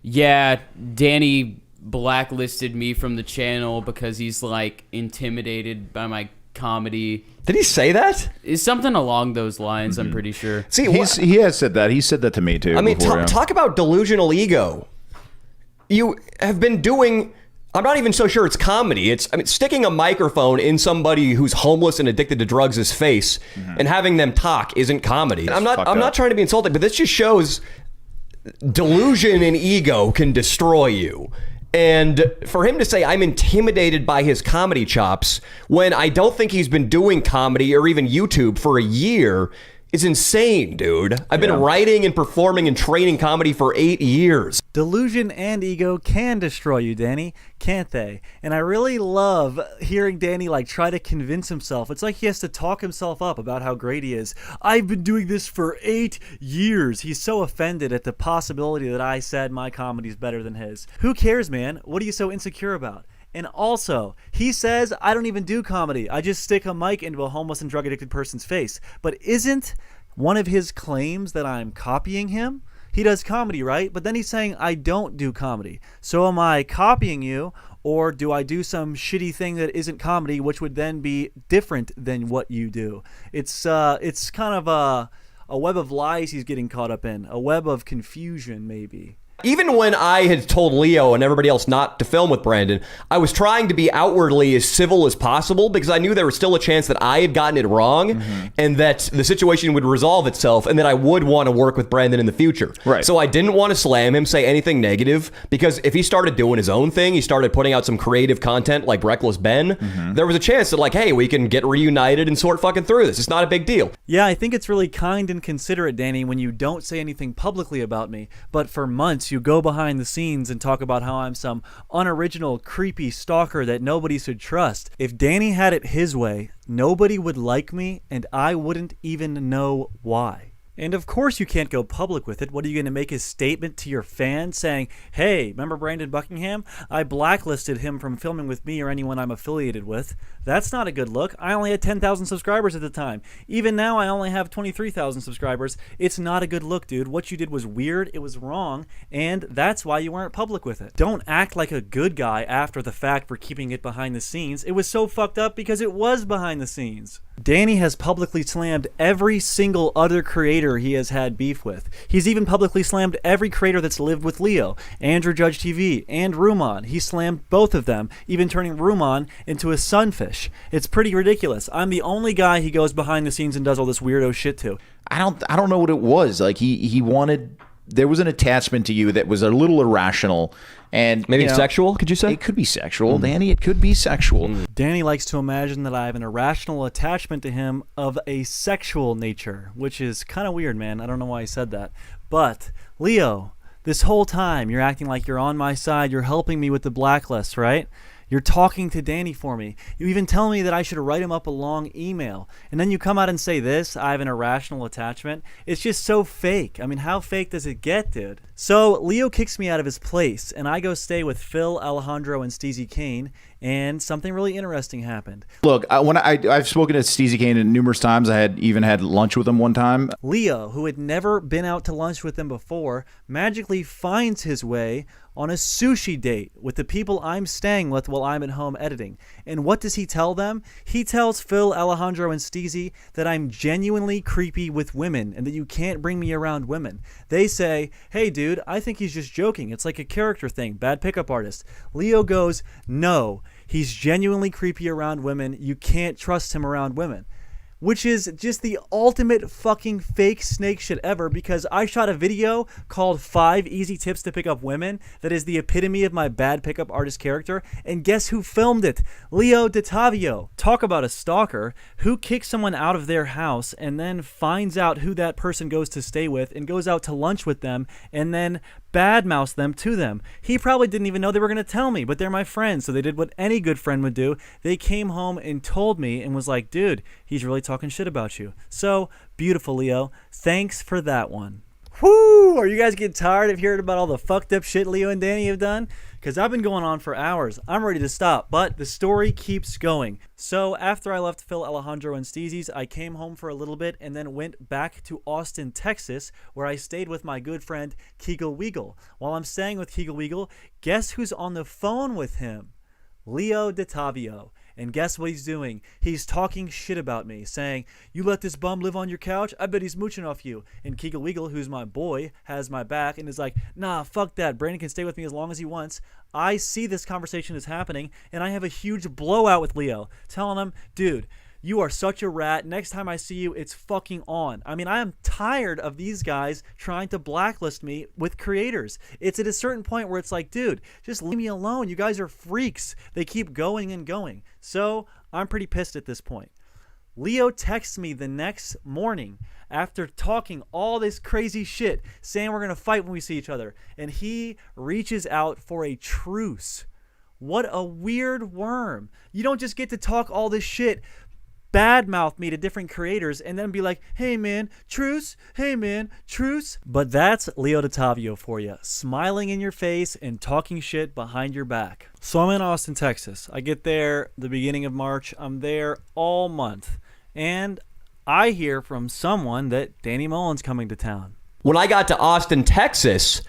Yeah, Danny blacklisted me from the channel because he's like intimidated by my comedy. Did he say that? It's something along those lines, I'm pretty sure. See, he has said that. He said that to me too. I mean, before, talk about delusional ego. You have been doing I'm not even so sure it's comedy. I mean, sticking a microphone in somebody who's homeless and addicted to drugs' face and having them talk isn't comedy. I'm not trying to be insulting, but this just shows delusion and ego can destroy you. And for him to say I'm intimidated by his comedy chops when I don't think he's been doing comedy or even YouTube for a year is insane, dude. I've been writing and performing and training comedy for 8 years. Delusion and ego can destroy you, Danny, can't they? And I really love hearing Danny try to convince himself. It's like he has to talk himself up about how great he is. I've been doing this for 8 years. He's so offended at the possibility that I said my comedy's better than his. Who cares, man? What are you so insecure about? And also, he says, I don't even do comedy. I just stick a mic into a homeless and drug-addicted person's face. But isn't one of his claims that I'm copying him? He does comedy, right? But then he's saying, I don't do comedy. So am I copying you, or do I do some shitty thing that isn't comedy, which would then be different than what you do? It's kind of a web of lies he's getting caught up in, a web of confusion, maybe. Even when I had told Leo and everybody else not to film with Brandon, I was trying to be outwardly as civil as possible because I knew there was still a chance that I had gotten it wrong and that the situation would resolve itself and that I would want to work with Brandon in the future. Right. So I didn't want to slam him, say anything negative, because if he started doing his own thing, he started putting out some creative content like Reckless Ben, there was a chance that hey, we can get reunited and sort fucking through this. It's not a big deal. Yeah, I think it's really kind and considerate, Danny, when you don't say anything publicly about me, but for months you go behind the scenes and talk about how I'm some unoriginal, creepy stalker that nobody should trust. If Danny had it his way, nobody would like me, and I wouldn't even know why. And of course you can't go public with it. What are you going to make a statement to your fans saying, hey, remember Brandon Buckingham? I blacklisted him from filming with me or anyone I'm affiliated with. That's not a good look. I only had 10,000 subscribers at the time. Even now I only have 23,000 subscribers. It's not a good look, dude. What you did was weird, it was wrong, and that's why you weren't public with it. Don't act like a good guy after the fact for keeping it behind the scenes. It was so fucked up because it was behind the scenes. Danny has publicly slammed every single other creator he has had beef with. He's even publicly slammed every creator that's lived with Leo, Andrew Judge TV, and Ruman. He slammed both of them, even turning Ruman into a sunfish. It's pretty ridiculous. I'm the only guy he goes behind the scenes and does all this weirdo shit to. I don't know what it was. He wanted. There was an attachment to you that was a little irrational. And maybe sexual, could you say? It could be sexual, Danny. It could be sexual. Danny likes to imagine that I have an irrational attachment to him of a sexual nature, which is kind of weird, man. I don't know why he said that. But, Leo, this whole time you're acting like you're on my side. You're helping me with the blacklist, right? You're talking to Danny for me. You even tell me that I should write him up a long email. And then you come out and say this, I have an irrational attachment. It's just so fake. I mean, how fake does it get, dude? So Leo kicks me out of his place, and I go stay with Phil, Alejandro, and Steezy Kane, and something really interesting happened. Look, I've spoken to Steezy Kane numerous times. I had even had lunch with him one time. Leo, who had never been out to lunch with him before, magically finds his way on a sushi date with the people I'm staying with while I'm at home editing. And what does he tell them? He tells Phil, Alejandro, and Steezy that I'm genuinely creepy with women and that you can't bring me around women. They say, hey dude, I think he's just joking. It's like a character thing, bad pickup artist. Leo goes, no, he's genuinely creepy around women. You can't trust him around women. Which is just the ultimate fucking fake snake shit ever, because I shot a video called 5 Easy Tips to Pick Up Women that is the epitome of my bad pickup artist character, and guess who filmed it? Leo DiTavio. Talk about a stalker. Who kicks someone out of their house and then finds out who that person goes to stay with and goes out to lunch with them and then badmouth them to them. He probably didn't even know they were going to tell me, but they're my friends, so they did what any good friend would do. They came home and told me and was like, dude, he's really talking shit about you. So, beautiful, Leo. Thanks for that one. Whoo! Are you guys getting tired of hearing about all the fucked up shit Leo and Danny have done? Because I've been going on for hours. I'm ready to stop, but the story keeps going. So after I left Phil, Alejandro, and Steezy's, I came home for a little bit and then went back to Austin, Texas, where I stayed with my good friend Kegel Weagle. While I'm staying with Kegel Weagle, guess who's on the phone with him? Leo DiTavio. And guess what he's doing? He's talking shit about me, saying, you let this bum live on your couch? I bet he's mooching off you. And Keegle Weagle, who's my boy, has my back and is like, nah, fuck that. Brandon can stay with me as long as he wants. I see this conversation is happening, and I have a huge blowout with Leo, telling him, dude, you are such a rat. Next time I see you, it's fucking on. I mean, I am tired of these guys trying to blacklist me with creators. It's at a certain point where it's like, dude, just leave me alone. You guys are freaks. They keep going and going. So I'm pretty pissed at this point. Leo texts me the next morning after talking all this crazy shit, saying we're going to fight when we see each other. And he reaches out for a truce. What a weird worm. You don't just get to talk all this shit, badmouth me to different creators, and then be like, hey man, truce, hey man, truce. But that's Leo DeTavio for you, smiling in your face and talking shit behind your back. So I'm in Austin, Texas. I get there the beginning of March. I'm there all month. And I hear from someone that Danny Mullen's coming to town. When I got to Austin, Texas,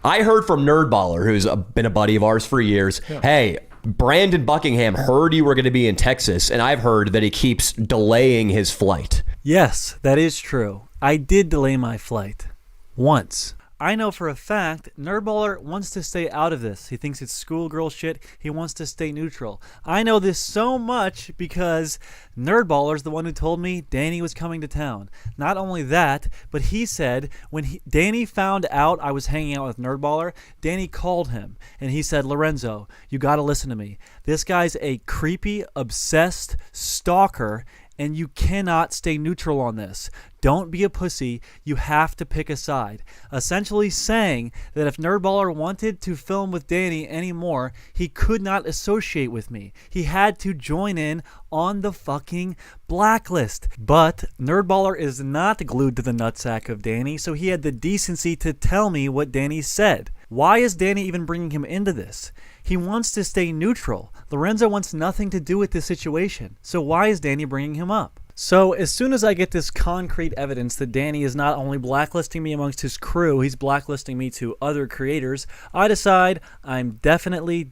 I heard from Nerdballer, who's been a buddy of ours for years, hey, Brandon Buckingham heard you were going to be in Texas, and I've heard that he keeps delaying his flight. Yes, that is true. I did delay my flight. Once. I know for a fact Nerdballer wants to stay out of this. He thinks it's schoolgirl shit. He wants to stay neutral. I know this so much because Nerdballer's the one who told me Danny was coming to town. Not only that, but he said when Danny found out I was hanging out with Nerdballer, Danny called him and he said, Lorenzo, you got to listen to me. This guy's a creepy, obsessed stalker, and you cannot stay neutral on this. Don't be a pussy. You have to pick a side. Essentially saying that if Nerdballer wanted to film with Danny anymore, he could not associate with me. He had to join in on the fucking blacklist. But Nerdballer is not glued to the nutsack of Danny, so he had the decency to tell me what Danny said. Why is Danny even bringing him into this? He wants to stay neutral. Lorenzo wants nothing to do with this situation. So why is Danny bringing him up? So as soon as I get this concrete evidence that Danny is not only blacklisting me amongst his crew, he's blacklisting me to other creators, I decide I'm definitely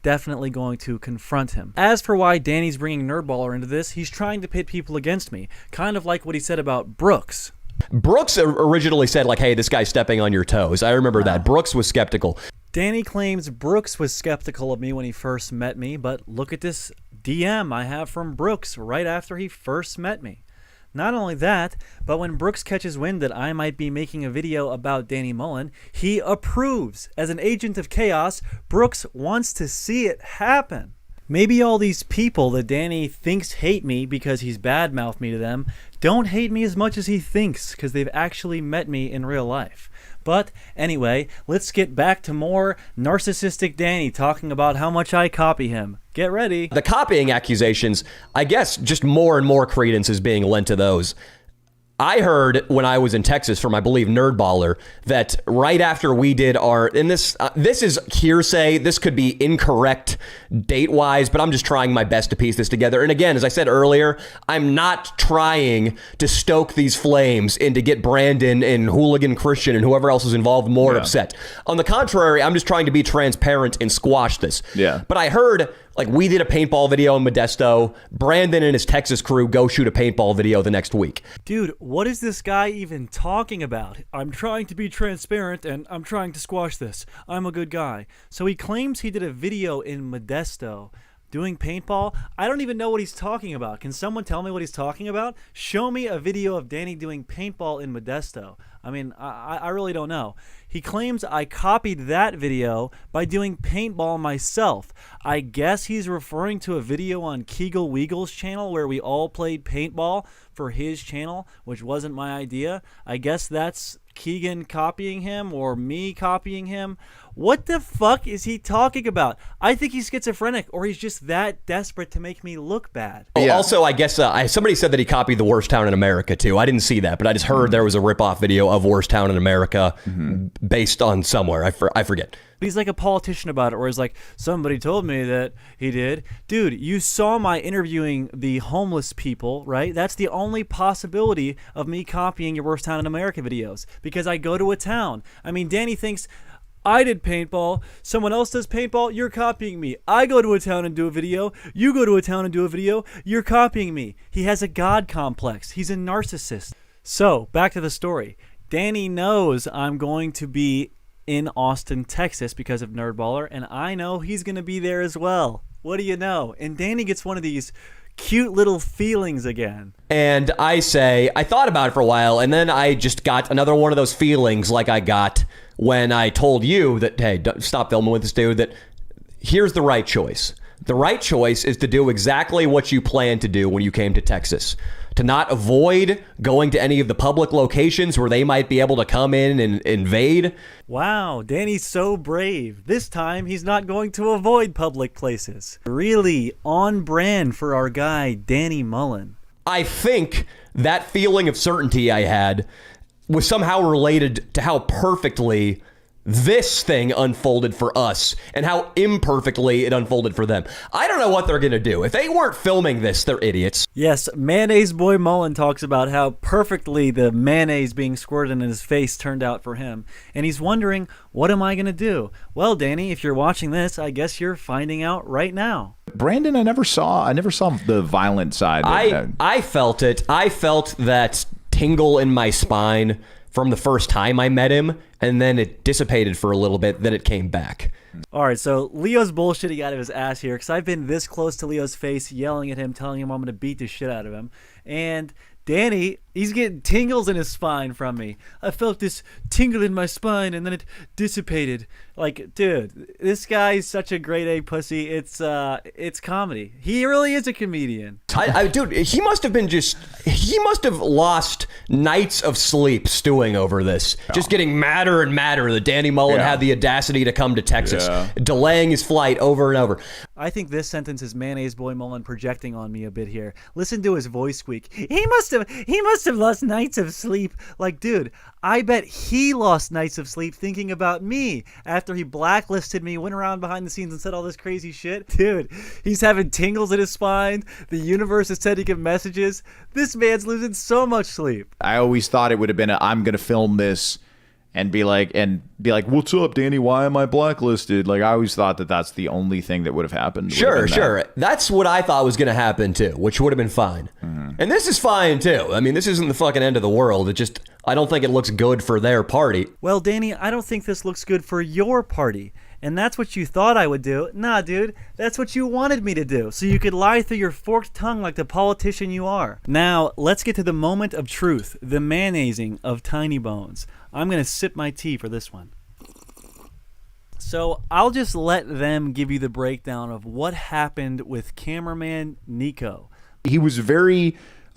going to confront him. As for why Danny's bringing Nerdballer into this, he's trying to pit people against me, kind of like what he said about Brooks. Brooks originally said, like, hey, this guy's stepping on your toes. I remember that. Brooks was skeptical. Danny claims Brooks was skeptical of me when he first met me, but look at this DM I have from Brooks right after he first met me. Not only that, but when Brooks catches wind that I might be making a video about Danny Mullen, he approves. As an agent of chaos, Brooks wants to see it happen. Maybe all these people that Danny thinks hate me because he's badmouthed me to them don't hate me as much as he thinks because they've actually met me in real life. But anyway, let's get back to more narcissistic Danny talking about how much I copy him. Get ready. The copying accusations, I guess just more and more credence is being lent to those. I heard when I was in Texas from, I believe, Nerdballer, that right after we did our, and this is hearsay, this could be incorrect date-wise, but I'm just trying my best to piece this together. And again, as I said earlier, I'm not trying to stoke these flames and to get Brandon and Hooligan Christian and whoever else is involved more upset. On the contrary, I'm just trying to be transparent and squash this. Yeah. But I heard, like, we did a paintball video in Modesto. Brandon and his Texas crew go shoot a paintball video the next week. Dude, what is this guy even talking about? I'm trying to be transparent and I'm trying to squash this. I'm a good guy. So he claims he did a video in Modesto doing paintball. I don't even know what he's talking about. Can someone tell me what he's talking about? Show me a video of Danny doing paintball in Modesto. I mean, I really don't know. He claims I copied that video by doing paintball myself. I guess he's referring to a video on Keegle Weagle's channel where we all played paintball for his channel, which wasn't my idea. I guess that's Keegan copying him or me copying him. What the fuck is he talking about? I think he's schizophrenic or he's just that desperate to make me look bad. Yeah. Also, I guess somebody said that he copied The Worst Town in America too. I didn't see that, but I just heard there was a ripoff video of Worst Town in America based on somewhere. I forget. He's like a politician about it, where he's like, somebody told me that he did. Dude, you saw my interviewing the homeless people, right? That's the only possibility of me copying your Worst Town in America videos, because I go to a town. I mean, Danny thinks I did paintball. Someone else does paintball. You're copying me. I go to a town and do a video. You go to a town and do a video. You're copying me. He has a God complex. He's a narcissist. So, back to the story. Danny knows I'm going to be in Austin, Texas because of Nerdballer, and I know he's going to be there as well. What do you know? And Danny gets one of these cute little feelings again. And I say, I thought about it for a while, and then I just got another one of those feelings like I got when I told you that, hey, stop filming with this dude, that here's the right choice. The right choice is to do exactly what you planned to do when you came to Texas. To not avoid going to any of the public locations where they might be able to come in and invade. Wow, Danny's so brave. This time, he's not going to avoid public places. Really on brand for our guy, Danny Mullen. I think that feeling of certainty I had was somehow related to how perfectly this thing unfolded for us and how imperfectly it unfolded for them. I don't know what they're going to do. If they weren't filming this, they're idiots. Yes, Mayonnaise Boy Mullen talks about how perfectly the mayonnaise being squirted in his face turned out for him. And he's wondering, what am I going to do? Well, Danny, if you're watching this, I guess you're finding out right now. Brandon, I never saw the violent side. I felt it. I felt that tingle in my spine from the first time I met him, and then it dissipated for a little bit, then it came back. All right, so Leo's bullshitting out of his ass here, because I've been this close to Leo's face, yelling at him, telling him I'm going to beat the shit out of him. And Danny, he's getting tingles in his spine from me. I felt this tingle in my spine, and then it dissipated. Like, dude, this guy is such a grade A pussy. It's comedy. He really is a comedian. Dude, he must have lost nights of sleep stewing over this. Yeah. Just getting madder and madder that Danny Mullen had the audacity to come to Texas, delaying his flight over and over. I think this sentence is Mayonnaise Boy Mullen projecting on me a bit here. Listen to his voice squeak. He must have lost nights of sleep. Like, dude, I bet he lost nights of sleep thinking about me after he blacklisted me, went around behind the scenes and said all this crazy shit. Dude, he's having tingles in his spine. The universe is sending him messages. This man's losing so much sleep. I always thought it would have been I'm going to film this and be like, what's up, Danny? Why am I blacklisted? Like, I always thought that that's the only thing that would have happened. Sure. That's what I thought was going to happen too, which would have been fine. Mm-hmm. And this is fine too. I mean, this isn't the fucking end of the world. It just, I don't think it looks good for their party. Well, Danny, I don't think this looks good for your party. And that's what you thought I would do. Nah, dude, that's what you wanted me to do, so you could lie through your forked tongue like the politician you are. Now, let's get to the moment of truth, the mayonnaising of Tiny Bones. I'm going to sip my tea for this one. So I'll just let them give you the breakdown of what happened with cameraman Nico. He was very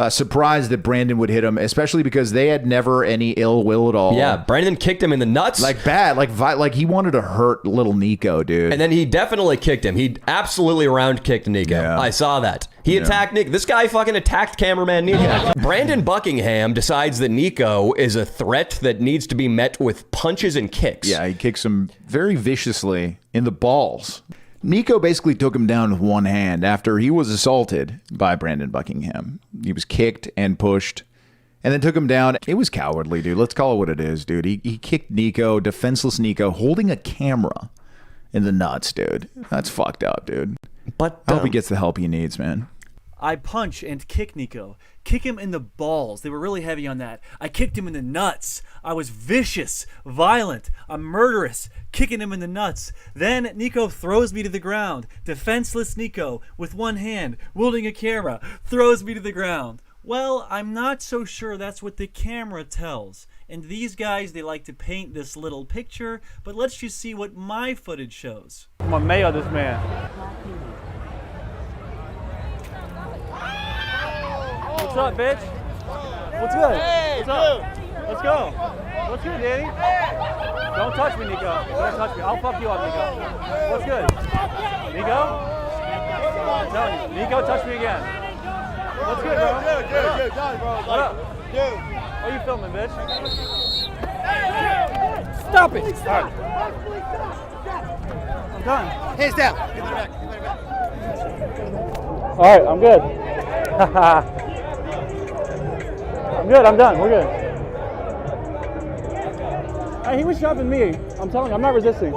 surprised that Brandon would hit him, especially because they had never any ill will at all. Yeah, Brandon kicked him in the nuts. Like bad, like he wanted to hurt little Nico, dude. And then he definitely kicked him. He absolutely round kicked Nico. Yeah. I saw that. He attacked Nico. This guy fucking attacked cameraman Nico. Brandon Buckingham decides that Nico is a threat that needs to be met with punches and kicks. Yeah, he kicks him very viciously in the balls. Nico basically took him down with one hand after he was assaulted by Brandon Buckingham. He was kicked and pushed and then took him down. It was cowardly, dude. Let's call it what it is, dude. He kicked Nico, defenseless Nico, holding a camera in the nuts, dude. That's fucked up, dude. But I hope he gets the help he needs, man. I punch and kick Nico. Kick him in the balls. They were really heavy on that. I kicked him in the nuts. I was vicious, violent, I'm murderous, kicking him in the nuts. Then Nico throws me to the ground. Defenseless Nico, with one hand, wielding a camera, throws me to the ground. Well, I'm not so sure that's what the camera tells. And these guys, they like to paint this little picture, but let's just see what my footage shows. I'm gonna mayo this man. What's up, bitch? What's good? Hey, what's up? Let's go. What's good, Danny? Don't touch me, Nico. Don't touch me. I'll fuck you up, Nico. What's good? Nico? I'm telling you. Nico, touch me again. What's good, bro? Dude, Johnny, bro. What up? Dude. What are you filming, bitch? Stop it. All right. I'm done. Hands down. Give it back. All right, I'm good. I'm good. I'm done. We're good. Hey, he was shoving me. I'm telling you, I'm not resisting.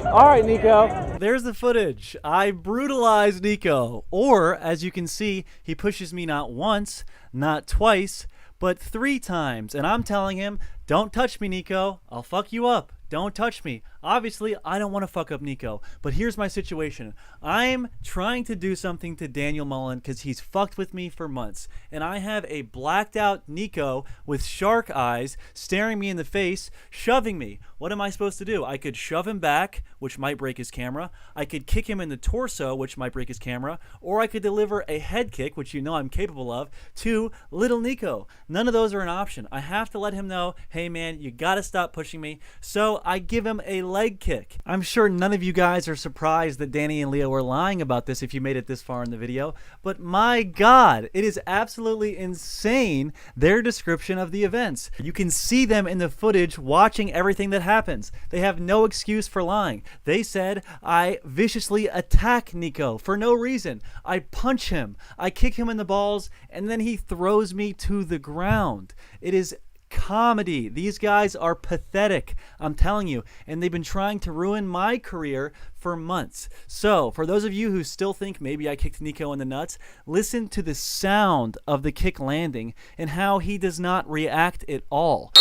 All right, Nico. There's the footage. I brutalized Nico. Or, as you can see, he pushes me not once, not twice, but 3 times. And I'm telling him, don't touch me, Nico. I'll fuck you up. Don't touch me. Obviously, I don't want to fuck up Nico, but here's my situation. I'm trying to do something to Daniel Mullen because he's fucked with me for months, and I have a blacked out Nico with shark eyes staring me in the face, shoving me. What am I supposed to do? I could shove him back, which might break his camera. I could kick him in the torso, which might break his camera, or I could deliver a head kick, which you know I'm capable of, to little Nico. None of those are an option. I have to let him know, hey man, you gotta stop pushing me. So I give him a leg kick. I'm sure none of you guys are surprised that Danny and Leo were lying about this if you made it this far in the video, but my God, it is absolutely insane, their description of the events. You can see them in the footage watching everything that happens. They have no excuse for lying. They said, I viciously attack Nico for no reason. I punch him, I kick him in the balls, and then he throws me to the ground. It is comedy. These guys are pathetic, I'm telling you, and they've been trying to ruin my career for months. So, for those of you who still think maybe I kicked Nico in the nuts, listen to the sound of the kick landing and how he does not react at all.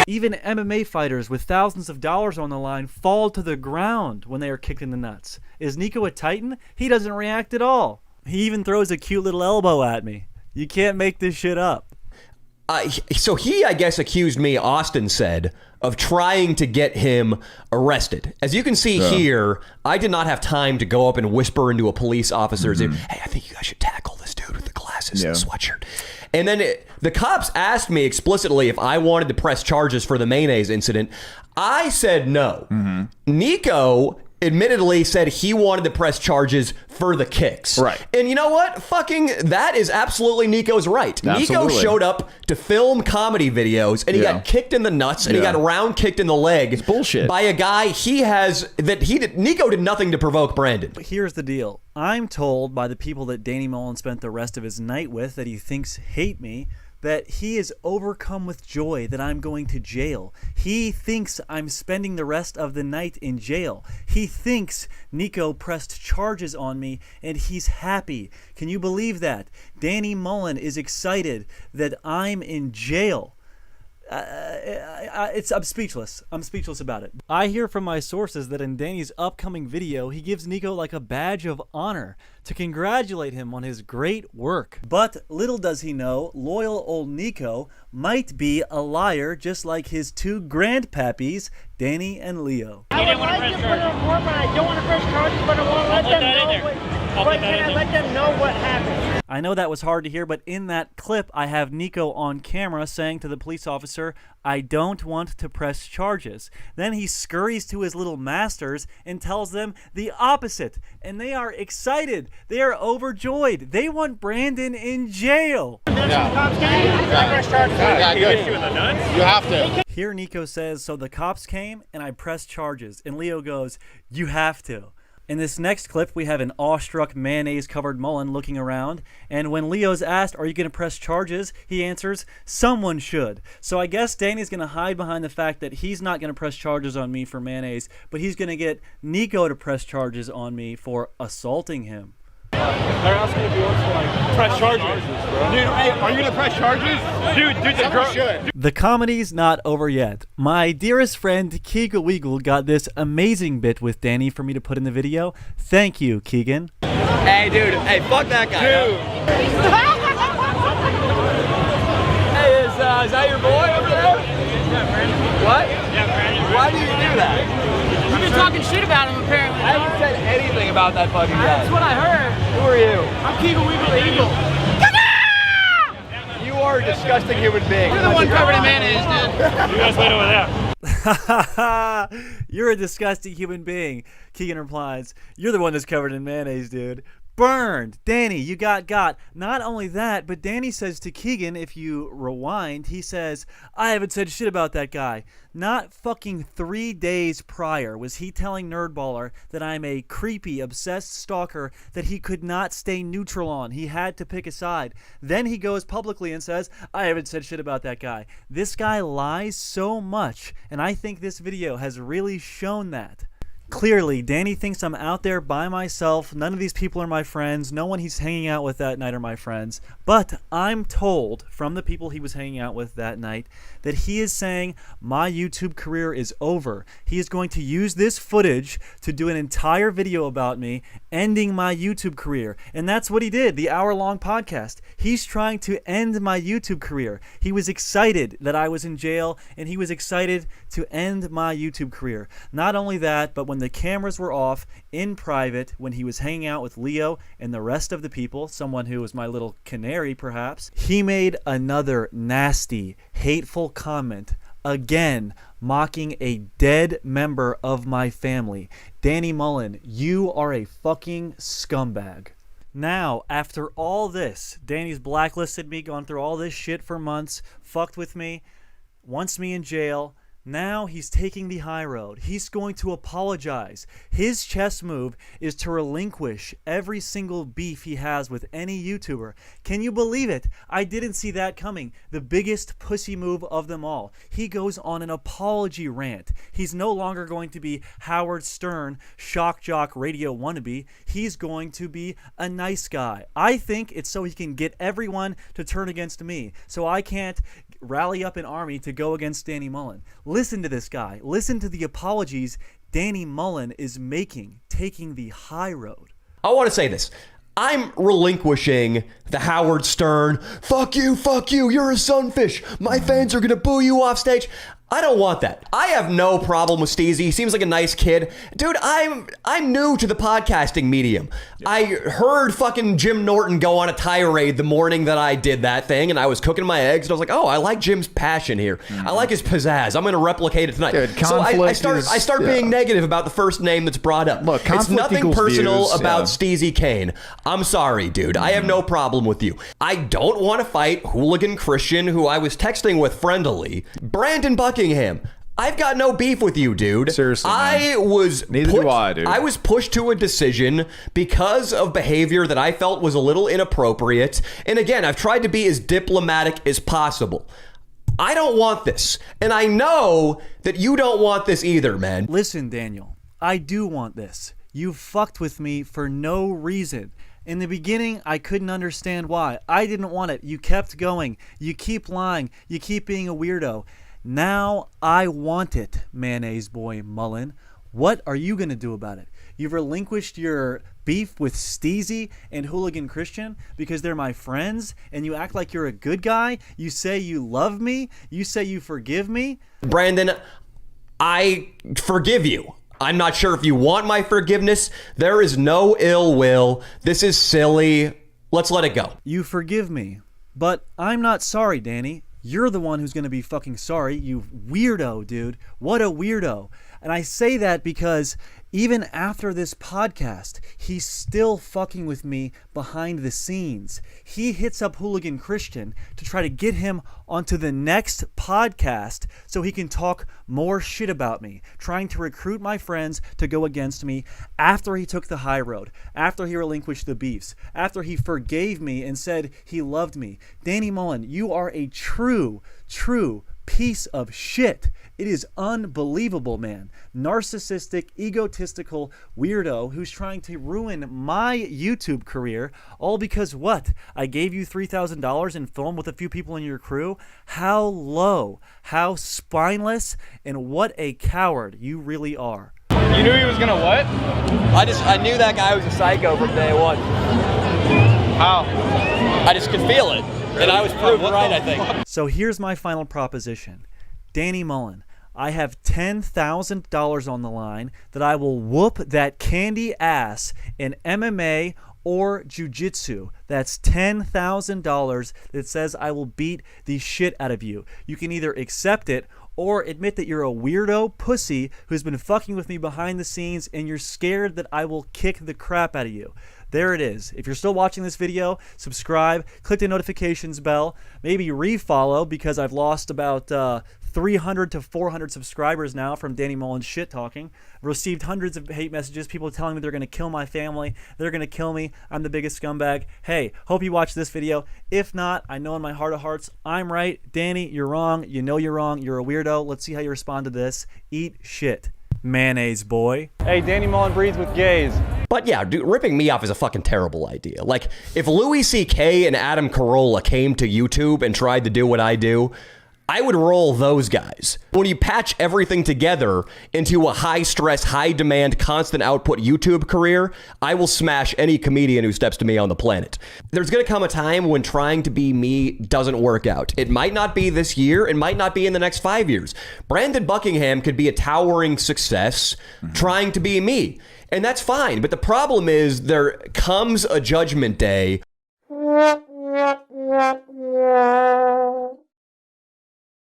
Even MMA fighters with thousands of dollars on the line fall to the ground when they are kicked in the nuts. Is Nico a titan? He doesn't react at all. He even throws a cute little elbow at me. You can't make this shit up. So he, I guess, accused me, Austin said, of trying to get him arrested. As you can see here, I did not have time to go up and whisper into a police officer's ear, hey, I think you guys should tackle this dude with the glasses and the sweatshirt. And then the cops asked me explicitly if I wanted to press charges for the mayonnaise incident. I said no. Nico admittedly said he wanted to press charges for the kicks. Right. And you know what? Fucking that is absolutely Nico's right. Absolutely. Nico showed up to film comedy videos and he got kicked in the nuts and he got round kicked in the leg. It's bullshit. By a guy Nico did nothing to provoke Brandon. But here's the deal. I'm told by the people that Danny Mullen spent the rest of his night with that he thinks hate me, that he is overcome with joy that I'm going to jail. He thinks I'm spending the rest of the night in jail. He thinks Nico pressed charges on me and he's happy. Can you believe that? Danny Mullen is excited that I'm in jail. I'm speechless. I'm speechless about it. I hear from my sources that in Danny's upcoming video, he gives Nico like a badge of honor to congratulate him on his great work. But little does he know, loyal old Nico might be a liar just like his 2 grandpappies, Danny and Leo. I would like to put a report, but I don't want to press charges, but I want to let them know what happened. I know that was hard to hear, but in that clip, I have Nico on camera saying to the police officer, I don't want to press charges. Then he scurries to his little masters and tells them the opposite. And they are excited. They are overjoyed. They want Brandon in jail. You have to. Here Nico says, so the cops came and I pressed charges. And Leo goes, you have to. In this next clip, we have an awestruck mayonnaise-covered Mullen looking around, and when Leo's asked, are you going to press charges, he answers, someone should. So I guess Danny's going to hide behind the fact that he's not going to press charges on me for mayonnaise, but he's going to get Nico to press charges on me for assaulting him. They're asking if he wants to, like, press charges, bro. Dude, hey, are you gonna press charges? Dude, the girl should. The comedy's not over yet. My dearest friend Keegan Weagle got this amazing bit with Danny for me to put in the video. Thank you, Keegan. Hey, dude. Hey, fuck that guy. Dude. Hey, is that your boy over there? Yeah, Brandon. What? Yeah, Brandon. Why do you do that? You've been talking shit about him, apparently. I haven't said anything about that fucking guy. That's what I heard. Who are you? I'm Keegan Weagle the Eagle. You are a disgusting human being. You're the one covered in mayonnaise, dude. You guys wait over there. You're a disgusting human being. Keegan replies, you're the one that's covered in mayonnaise, dude. Burned. Danny, you got. Not only that, but Danny says to Keegan, if you rewind, he says, I haven't said shit about that guy. Not fucking 3 days prior was he telling Nerdballer that I'm a creepy, obsessed stalker that he could not stay neutral on. He had to pick a side. Then he goes publicly and says, I haven't said shit about that guy. This guy lies so much, and I think this video has really shown that. Clearly, Danny thinks I'm out there by myself. None of these people are my friends. No one he's hanging out with that night are my friends. But I'm told from the people he was hanging out with that night that he is saying my YouTube career is over. He is going to use this footage to do an entire video about me ending my YouTube career. And that's what he did, the hour-long podcast. He's trying to end my YouTube career. He was excited that I was in jail, and he was excited to end my YouTube career. Not only that, but when the cameras were off in private, when he was hanging out with Leo and the rest of the people, someone who was my little canary perhaps, he made another nasty, hateful comment, again mocking a dead member of my family. Danny Mullen, you are a fucking scumbag. Now, after all this, Danny's blacklisted me, gone through all this shit for months, fucked with me, wants me in jail. Now he's taking the high road. He's going to apologize. His chess move is to relinquish every single beef he has with any YouTuber. Can you believe it? I didn't see that coming. The biggest pussy move of them all. He goes on an apology rant. He's no longer going to be Howard Stern, shock jock radio wannabe. He's going to be a nice guy. I think it's so he can get everyone to turn against me, so I can't rally up an army to go against Danny Mullen. Listen to this guy. Listen to the apologies Danny Mullen is making, taking the high road. I want to say this. I'm relinquishing the Howard Stern, fuck you, you're a sunfish, my fans are going to boo you off stage. I don't want that. I have no problem with Steezy. He seems like a nice kid. Dude, I'm new to the podcasting medium. I heard fucking Jim Norton go on a tirade the morning that I did that thing, and I was cooking my eggs, and I was like, oh, I like Jim's passion here. I like his pizzazz. I'm going to replicate it tonight. Dude, so I start being negative about the first name that's brought up. Look, it's nothing personal views, about Steezy Kane. I'm sorry, dude. I have no problem with you. I don't want to fight Hooligan Christian, who I was texting with friendly. Brandon Buckingham. I've got no beef with you, dude. Seriously, I man. was Neither do I, dude. I was pushed to a decision because of behavior that I felt was a little inappropriate. And again, I've tried to be as diplomatic as possible. I don't want this. And I know that you don't want this either, man. Listen, Daniel, I do want this. You fucked with me for no reason. In the beginning, I couldn't understand why. I didn't want it. You kept going. You keep lying. You keep being a weirdo. Now I want it, Mayonnaise Boy Mullen. What are you going to do about it? You've relinquished your beef with Steezy and Hooligan Christian because they're my friends, and you act like you're a good guy. You say you love me. You say you forgive me. Brandon, I forgive you. I'm not sure if you want my forgiveness. There is no ill will. This is silly. Let's let it go. You forgive me, but I'm not sorry, Danny. You're the one who's going to be fucking sorry, you weirdo, dude. What a weirdo. And I say that because even after this podcast, he's still fucking with me behind the scenes. He hits up Hooligan Christian to try to get him onto the next podcast so he can talk more shit about me, trying to recruit my friends to go against me after he took the high road, after he relinquished the beefs, after he forgave me and said he loved me. Danny Mullen, you are a true piece of shit. It is unbelievable, man. Narcissistic, egotistical weirdo who's trying to ruin my YouTube career, all because what? I gave you $3,000 and filmed with a few people in your crew? How low, how spineless, and what a coward you really are. You knew he was gonna what? I knew that guy was a psycho from day one. How? I just could feel it. And I was proven right, I think. So here's my final proposition. Danny Mullen, I have $10,000 on the line that I will whoop that candy ass in MMA or jiu-jitsu. That's $10,000 that says I will beat the shit out of you. You can either accept it or admit that you're a weirdo pussy who's been fucking with me behind the scenes and you're scared that I will kick the crap out of you. There it is. If you're still watching this video, subscribe, click the notifications bell, maybe refollow because I've lost about 300 to 400 subscribers now from Danny Mullen's shit talking. I've received hundreds of hate messages, people telling me they're going to kill my family, they're going to kill me, I'm the biggest scumbag. Hey, hope you watch this video. If not, I know in my heart of hearts, I'm right. Danny, you're wrong. You know you're wrong. You're a weirdo. Let's see how you respond to this. Eat shit. Mayonnaise boy. Hey, Danny Mullen breathes with gays. But yeah, dude, ripping me off is a fucking terrible idea. Like, if Louis C.K. and Adam Carolla came to YouTube and tried to do what I do, I would roll those guys. When you patch everything together into a high-stress, high-demand, constant output YouTube career, I will smash any comedian who steps to me on the planet. There's going to come a time when trying to be me doesn't work out. It might not be this year. It might not be in the next 5 years. Brandon Buckingham could be a towering success trying to be me. And that's fine. But the problem is there comes a judgment day